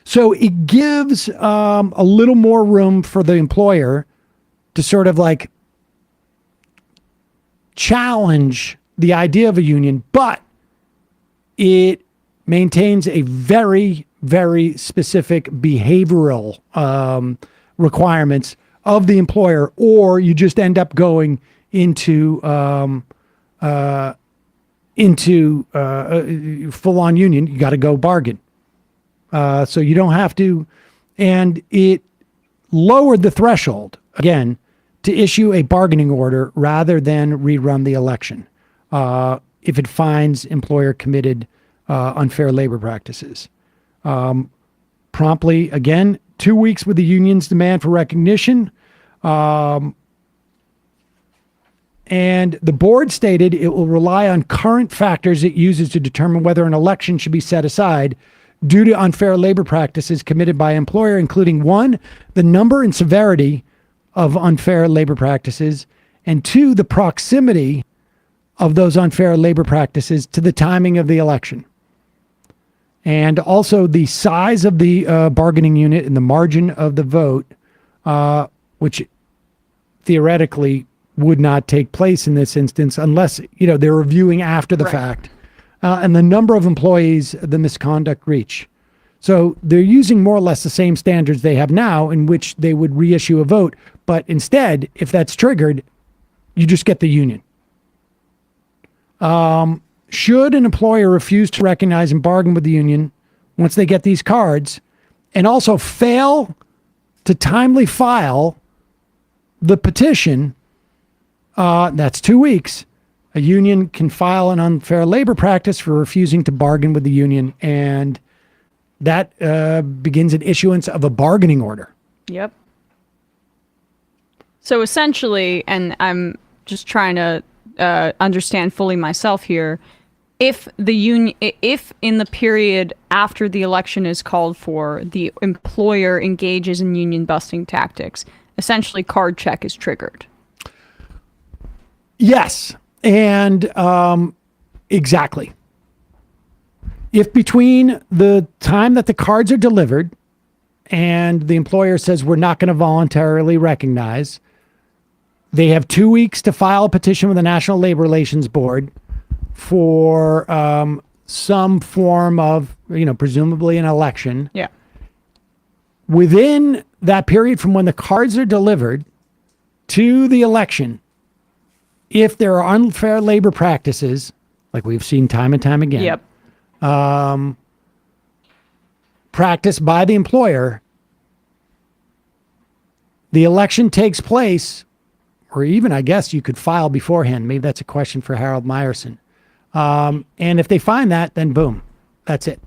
So it gives a little more room for the employer to sort of like challenge the idea of a union, but it maintains a very, very specific behavioral requirements of the employer, or you just end up going into full-on union. You got to go bargain. So you don't have to, and it lowered the threshold again to issue a bargaining order rather than rerun the election if it finds employer committed unfair labor practices. Promptly, again, 2 weeks with the union's demand for recognition. And the board stated it will rely on current factors it uses to determine whether an election should be set aside due to unfair labor practices committed by employer, including 1, the number and severity of unfair labor practices, and 2, the proximity of those unfair labor practices to the timing of the election. And also the size of the bargaining unit and the margin of the vote, which theoretically would not take place in this instance unless, they're reviewing after the fact, and the number of employees the misconduct reach. So they're using more or less the same standards they have now in which they would reissue a vote. But instead, if that's triggered, you just get the union. Should an employer refuse to recognize and bargain with the union once they get these cards, and also fail to timely file the petition, that's 2 weeks, a union can file an unfair labor practice for refusing to bargain with the union, and that begins an issuance of a bargaining order. Yep. So essentially, and I'm just trying to understand fully myself here, if in the period after the election is called for, the employer engages in union busting tactics, essentially card check is triggered. Yes, and exactly. If between the time that the cards are delivered and the employer says we're not going to voluntarily recognize, they have 2 weeks to file a petition with the National Labor Relations Board for some form of, presumably an election. Yeah. Within that period from when the cards are delivered to the election, if there are unfair labor practices, like we've seen time and time again, yep, practiced by the employer, the election takes place, or even, I guess, you could file beforehand. Maybe that's a question for Harold Meyerson. And if they find that, then boom, that's it.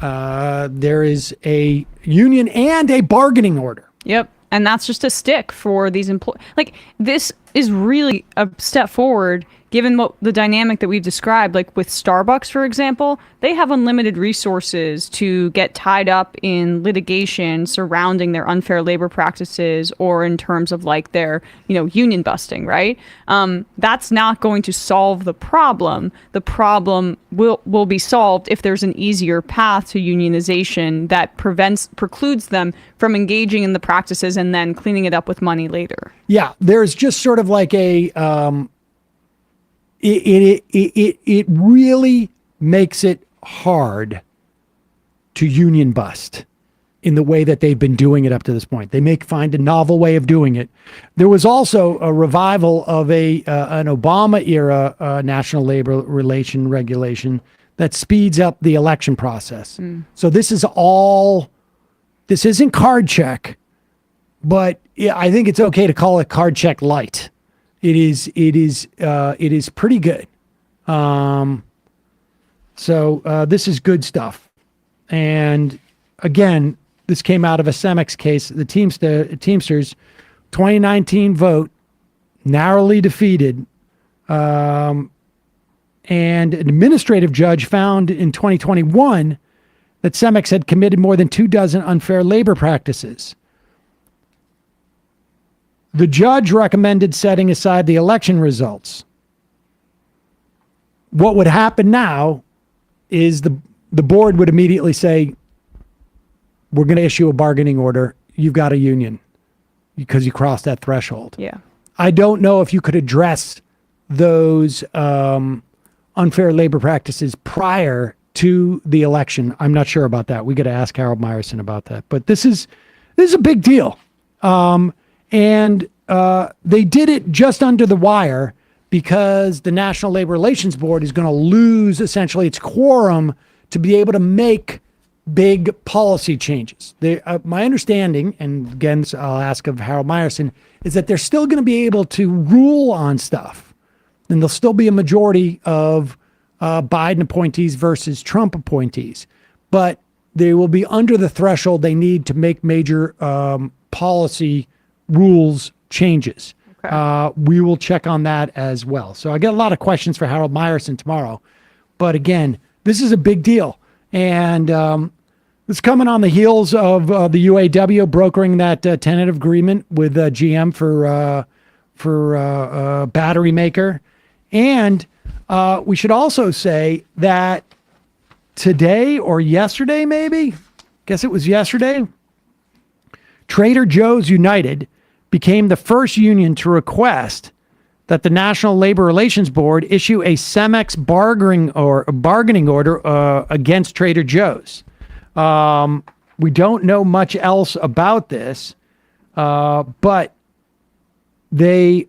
There is a union and a bargaining order. Yep. And that's just a stick for these employees. Like, this is really a step forward, given what the dynamic that we've described. Like with Starbucks, for example, they have unlimited resources to get tied up in litigation surrounding their unfair labor practices, or in terms of like their, union busting, right? That's not going to solve the problem. The problem will be solved if there's an easier path to unionization that precludes them from engaging in the practices and then cleaning it up with money later. Yeah, there's just sort of like a it really makes it hard to union bust in the way that they've been doing it up to this point. They find a novel way of doing it. There was also a revival of an Obama era national labor relation regulation that speeds up the election process. So this isn't card check, but I think it's okay to call it card check light. It is pretty good. So this is good stuff. And again, this came out of a Cemex case. The Teamsters 2019 vote, narrowly defeated. And an administrative judge found in 2021 that Cemex had committed more than 24 unfair labor practices. The judge recommended setting aside the election results. What would happen now is the board would immediately say, we're going to issue a bargaining order. You've got a union because you crossed that threshold. Yeah. I don't know if you could address those unfair labor practices prior to the election. I'm not sure about that. We got to ask Harold Meyerson about that. But this is a big deal. And they did it just under the wire because the National Labor Relations Board is going to lose essentially its quorum to be able to make big policy changes. My understanding, and again, I'll ask of Harold Meyerson, is that they're still going to be able to rule on stuff. And there'll still be a majority of Biden appointees versus Trump appointees. But they will be under the threshold they need to make major policy rules changes. Okay. We will check on that as well. So I got a lot of questions for Harold Meyerson tomorrow. But again, this is a big deal. And it's coming on the heels of the UAW brokering that tentative agreement with GM for battery maker. And we should also say that today or yesterday, maybe, guess it was yesterday, Trader Joe's United became the first union to request that the National Labor Relations Board issue a CEMEX bargaining order against Trader Joe's. We don't know much else about this, but they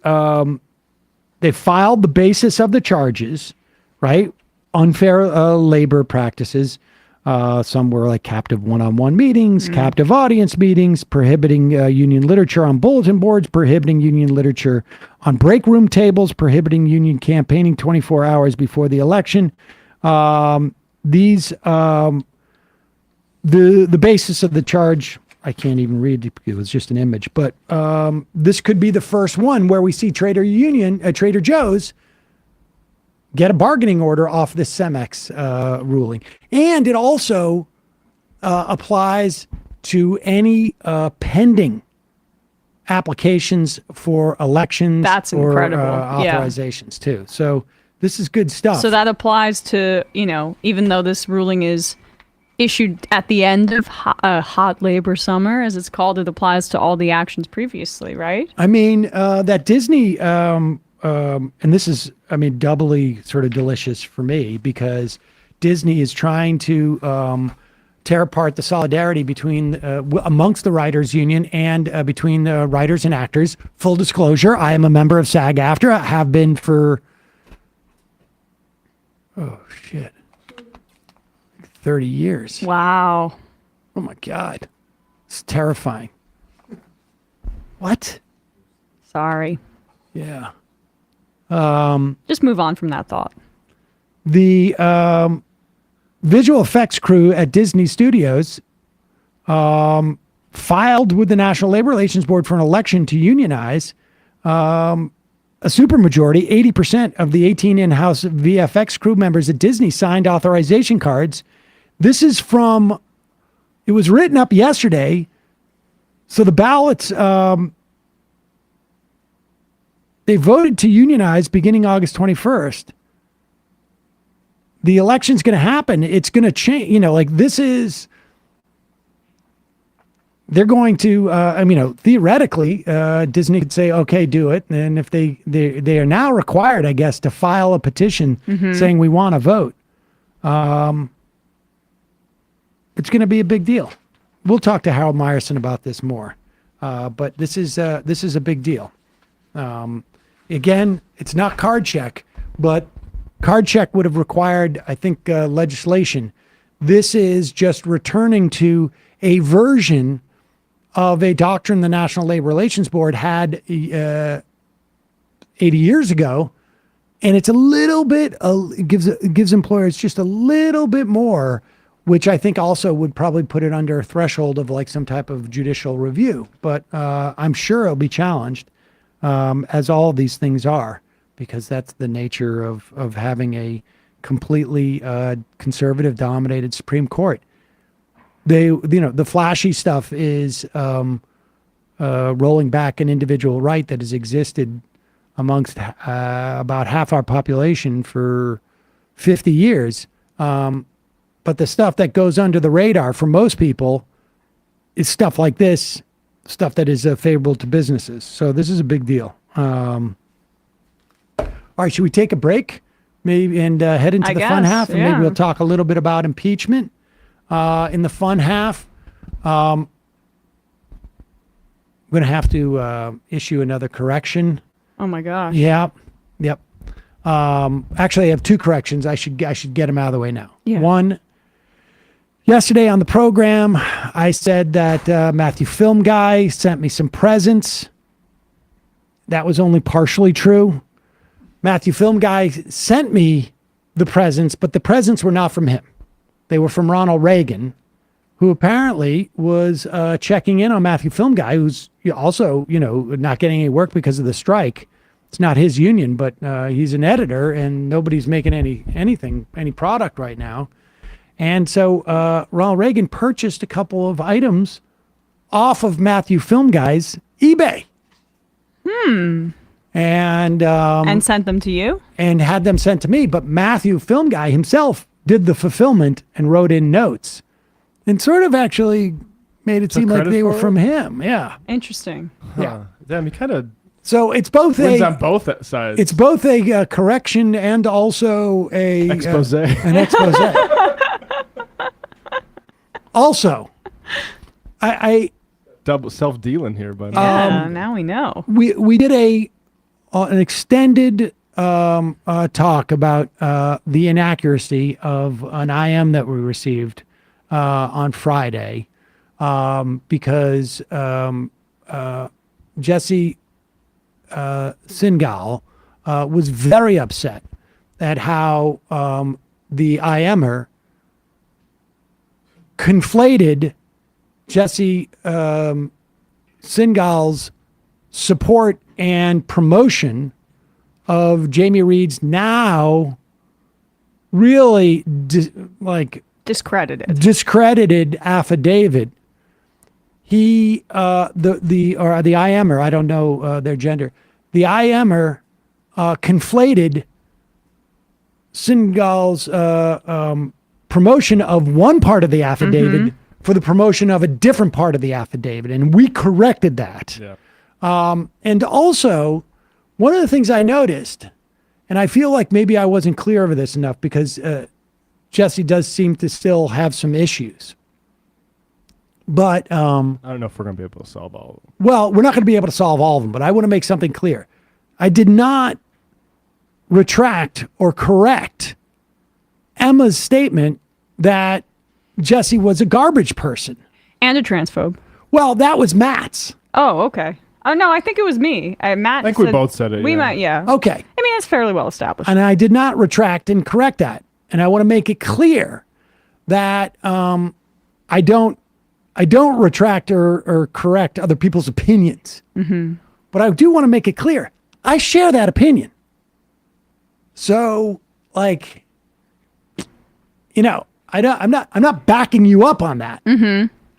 filed the basis of the charges, right? Unfair labor practices. Some were like captive one-on-one meetings, captive audience meetings, prohibiting union literature on bulletin boards, prohibiting union literature on break room tables, prohibiting union campaigning 24 hours before the election. The basis of the charge, I can't even read it because it was just an image, but this could be the first one where we see Trader Joe's get a bargaining order off this CEMEX ruling. And it also applies to any pending applications for elections. That's or incredible. authorizations too. So this is good stuff. So that applies to, even though this ruling is issued at the end of hot labor summer, as it's called, it applies to all the actions previously, right? I mean, that Disney, and this is, doubly sort of delicious for me because Disney is trying to tear apart the solidarity between amongst the writers union and between the writers and actors. Full disclosure, I am a member of SAG-AFTRA. I have been for 30 years. Wow. Oh my God. It's terrifying. What? Sorry. Yeah. Just move on from that thought. The visual effects crew at Disney Studios filed with the National Labor Relations Board for an election to unionize. A supermajority, 80% of the 18 in-house VFX crew members at Disney signed authorization cards. This is it was written up yesterday. So the ballots, they voted to unionize beginning August 21st. The election's going to happen. It's going to change. They're going to, theoretically, Disney could say, okay, do it. And if they are now required, I guess, to file a petition saying we want to vote. It's going to be a big deal. We'll talk to Harold Meyerson about this more. But this is a big deal. Again, it's not card check, but card check would have required, I think, legislation. This is just returning to a version of a doctrine the National Labor Relations Board had 80 years ago. And it's a little bit, gives employers just a little bit more, which I think also would probably put it under a threshold of like some type of judicial review. But I'm sure it'll be challenged, as all these things are, because that's the nature of having a completely conservative dominated Supreme Court. The flashy stuff is rolling back an individual right that has existed amongst about half our population for 50 years. But But the stuff that goes under the radar for most people is stuff like this, stuff that is favorable to businesses. So this is a big deal. All right, should we take a break maybe and head into the fun half? And maybe we'll talk a little bit about impeachment in the fun half. I'm going to have to issue another correction. Oh my gosh. Yeah. Yep. Actually, I have two corrections. I should get them out of the way now. Yeah. One, yesterday on the program, I said that Matthew Film Guy sent me some presents. That was only partially true. Matthew Film Guy sent me the presents, but the presents were not from him. They were from Ronald Reagan, who apparently was checking in on Matthew Film Guy, who's also, not getting any work because of the strike. It's not his union, but he's an editor, and nobody's making any product right now. And so Ronald Reagan purchased a couple of items off of Matthew Film Guy's eBay. And sent them to you? And had them sent to me. But Matthew Film Guy himself did the fulfillment and wrote in notes and sort of actually made it seem like they were from him. Yeah. Interesting. Yeah. Damn, he kind of. So it's both wins on both sides. It's both a correction and also an expose. Also, I double self-dealing here, buddy. Now we know. We did an extended talk about the inaccuracy of an IM that we received on Friday because Jesse Singal was very upset at how the IMer conflated Jesse Singal's support and promotion of Jamie Reed's now really discredited affidavit. He the IMer, I don't know their gender. The IMer conflated Singal's promotion of one part of the affidavit for the promotion of a different part of the affidavit, and we corrected that. Yeah. And also, one of the things I noticed, and I feel like maybe I wasn't clear over this enough because Jesse does seem to still have some issues. But I don't know if we're going to be able to solve all of them. Well, we're not going to be able to solve all of them, but I want to make something clear. I did not retract or correct Emma's statement that Jesse was a garbage person. And a transphobe. Well, that was Matt's. Oh, okay. Oh, no, I think it was me. Matt I think we both said it. We might, yeah. Okay. I mean, it's fairly well established. And I did not retract and correct that. And I want to make it clear that I don't retract or correct other people's opinions. But I do want to make it clear. I share that opinion. So, I'm not backing you up on that.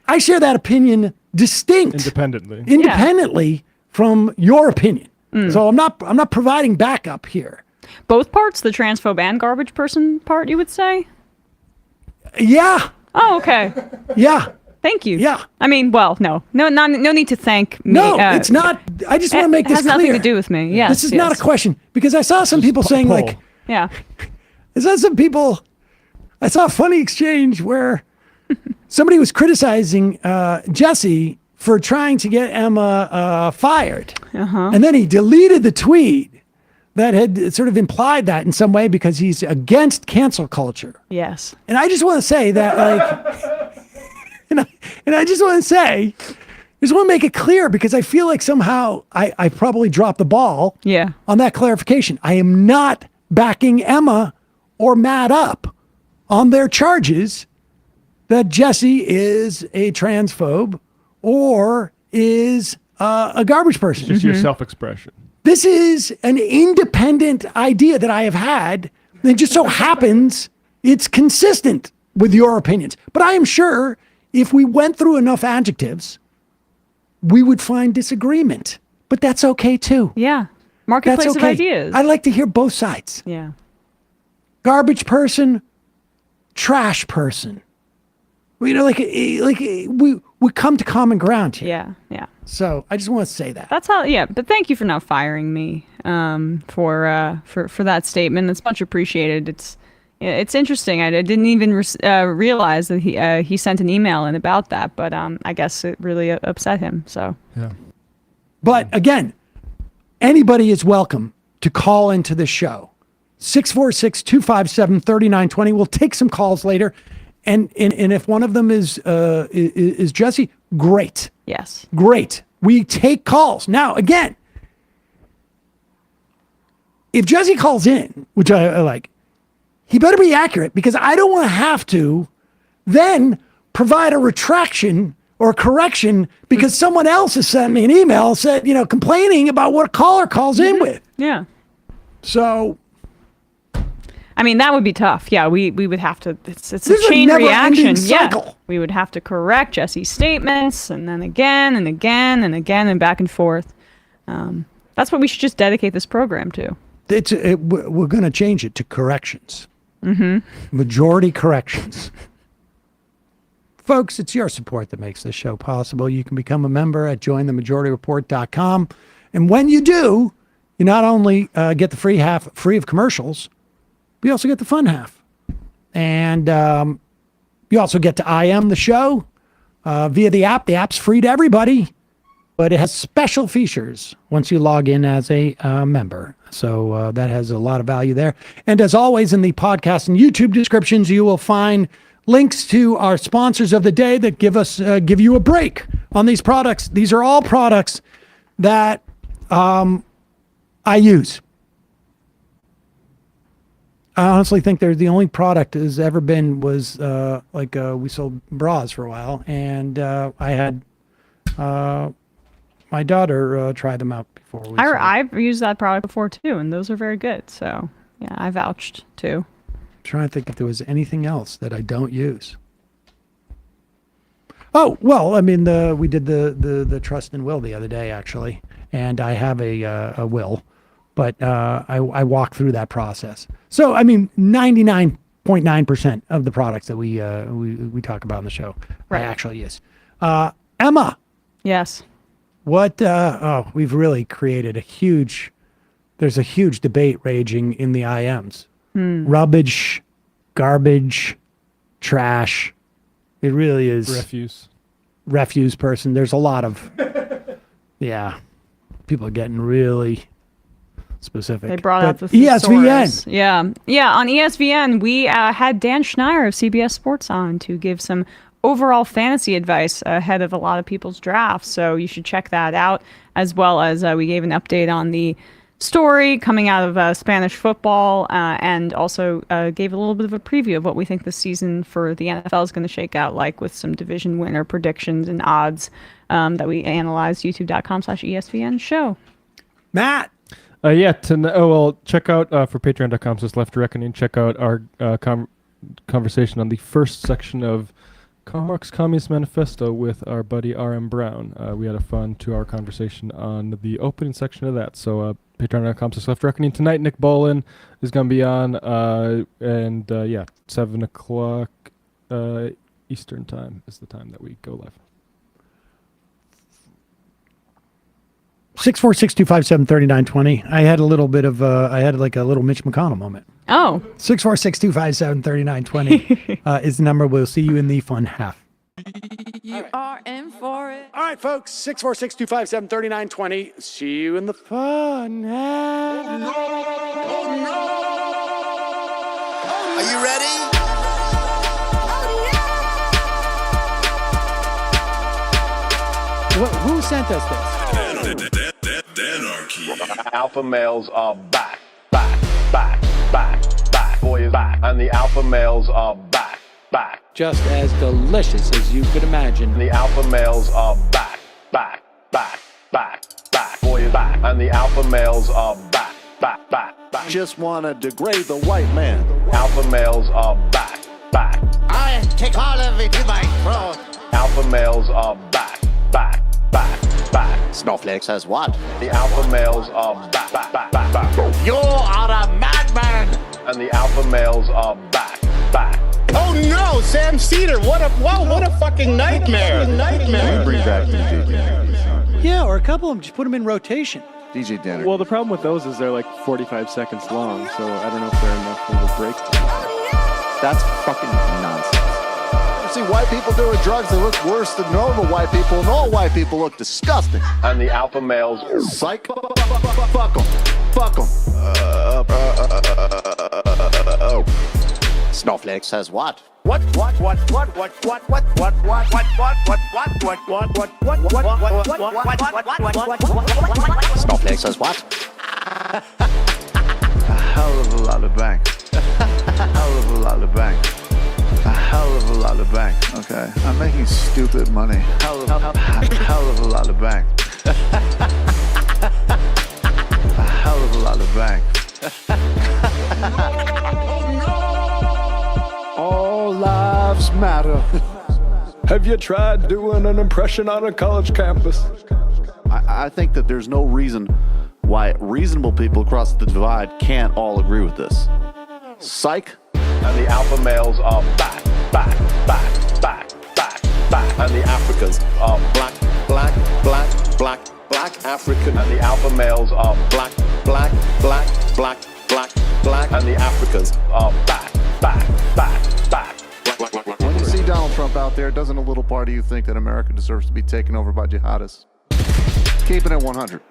I share that opinion independently from your opinion. So I'm not providing backup here. Both parts, the transphobe and garbage person part, you would say? Yeah. Oh, okay. Yeah. Thank you. Yeah. I mean, well, no need to thank me. No, it's not. I just want to make this clear. It has nothing to do with me. Yes. This is not a question because I saw some people saying yeah. I saw a funny exchange where somebody was criticizing Jesse for trying to get Emma fired. And then he deleted the tweet that had sort of implied that in some way because he's against cancel culture. Yes. And I just want to say that, and I just want to make it clear because I feel like somehow I probably dropped the ball on that clarification. I am not backing Emma or Matt up on their charges that Jesse is a transphobe or is a garbage person. It's just your self-expression. This is an independent idea that I have had. It just so happens it's consistent with your opinions. But I am sure if we went through enough adjectives, we would find disagreement. But that's okay too. Yeah. Marketplace of ideas. I like to hear both sides. Yeah. Garbage person trash person. We come to common ground here. Yeah. So I just want to say that. That's how. Yeah, but thank you for not firing me for that statement. It's much appreciated. It's interesting. I didn't even realize that he sent an email in about that, but I guess it really upset him. So Yeah. But again, anybody is welcome to call into the show. 646-257-3920. We'll take some calls later. And if one of them is Jesse, great. yes, Great. We take calls. Now, again, if Jesse calls in, which I like, he better be accurate, because I don't want to have to then provide a retraction or a correction because someone else has sent me an email complaining about what a caller calls in with. yeah. So I mean, that would be tough. Yeah, we would have to. It's a There's a chain never-ending reaction. Yeah, cycle. we would have to correct Jesse's statements, and then again and again and again and back and forth. That's what we should just dedicate this program to. we're going to change it to corrections. Majority corrections. Folks, it's your support that makes this show possible. You can become a member at jointhemajorityreport.com. And when you do, you not only get the free half free of commercials, but you also get the fun half. And you also get to IM the show via the app. The app's free to everybody, but it has special features once you log in as a member. So that has a lot of value there. And as always, in the podcast and YouTube descriptions, you will find links to our sponsors of the day that give you a break on these products. These are all products that I use. I honestly think they're the only product has ever been was we sold bras for a while, and I had my daughter try them out before. I've used that product before too, and those are very good. So yeah, I vouched too. I'm trying to think if there was anything else that I don't use. Oh well, I mean we did the trust and will the other day actually, and I have a will, but I walked through that process. So I mean 99.9% of the products that we talk about on the show Right. I actually use. Emma. Yes. What we've really created there's a huge debate raging in the IMs. Rubbish, garbage, trash. It really is refuse person. There's a lot of people are getting really specific. They brought up the ESPN. thesaurus. Yeah. On ESPN, we had Dan Schneier of CBS Sports on to give some overall fantasy advice ahead of a lot of people's drafts. So you should check that out, as well as we gave an update on the story coming out of Spanish football, and also gave a little bit of a preview of what we think the season for the NFL is going to shake out like, with some division winner predictions and odds that we analyzed. youtube.com/ESPN show. Matt. Check out for patreon.com/Left Reckoning. Check out our conversation on the first section of Karl Marx Communist Manifesto with our buddy R.M. Brown. We had a fun 2-hour conversation on the opening section of that. So patreon.com/Left Reckoning. Tonight, Nick Bolin is going to be on, 7 o'clock Eastern time is the time that we go live. 646-257-3920. I had a little bit of a little Mitch McConnell moment. Oh. 646-257-3920 is the number. We'll see you in the fun half. You are in for it. All right, folks. 646-257-3920. See you in the fun half. Are you ready? Who sent us this? Anarchy. Alpha males are back. Boys back. And the alpha males are back. Just as delicious as you could imagine. The alpha males are back. Boys back. And the alpha males are back. Just wanna degrade the white man. Alpha males are back. I take all of it to my throat. Alpha males are back. Snowflake says what? The alpha males are back. You are a madman! And the alpha males are back. Oh no, Sam Seder! What a fucking nightmare! Bring back DJ Danner. Yeah, or a couple of them. Just put them in rotation. DJ Danner. Well, the problem with those is they're like 45 seconds long, so I don't know if they're enough of a break. That's fucking nonsense. See white people doing drugs, they look worse than normal white people, and all white people look disgusting. And the alpha males. Psych. Fuck them. Fuck them. Oh. Snowflake says what? Snowflake says what? A hell of a lot of bank. A hell of a lot of bank. A hell of a lot of bank. Okay, I'm making stupid money. Hell of a lot of bank. A hell of a lot of bank. All lives matter. Have you tried doing an impression on a college campus? I think that there's no reason why reasonable people across the divide can't all agree with this. Psych. And the alpha males are back. And the Africans are black African. And the alpha males are black. And the Africans are back. When you see Donald Trump out there, doesn't a little part of you think that America deserves to be taken over by jihadists? Keeping it 100.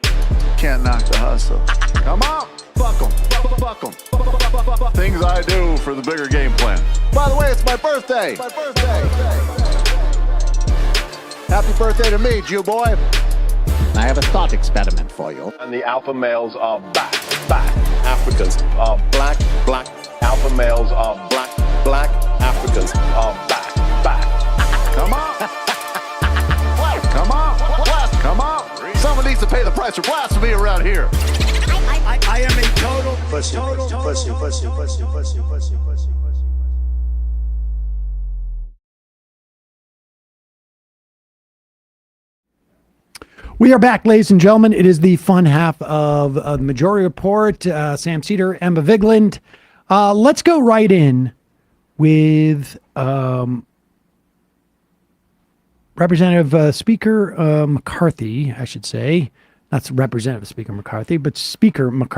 Can't knock the hustle. Come on! Fuck 'em. Things I do for the bigger game plan. By the way, it's my birthday! Happy birthday to me, Jew boy! I have a thought experiment for you. And the alpha males are back. Africans are black. Alpha males are black. Africans are back. Come on! Come on! Someone needs to pay the price for blasphemy around here. I am a total pussy. We are back, ladies and gentlemen. It is the fun half of the Majority Report. Sam Seder, Emma Vigland. Let's go right in with Representative Speaker McCarthy, I should say. Not Representative Speaker McCarthy, but Speaker McCarthy.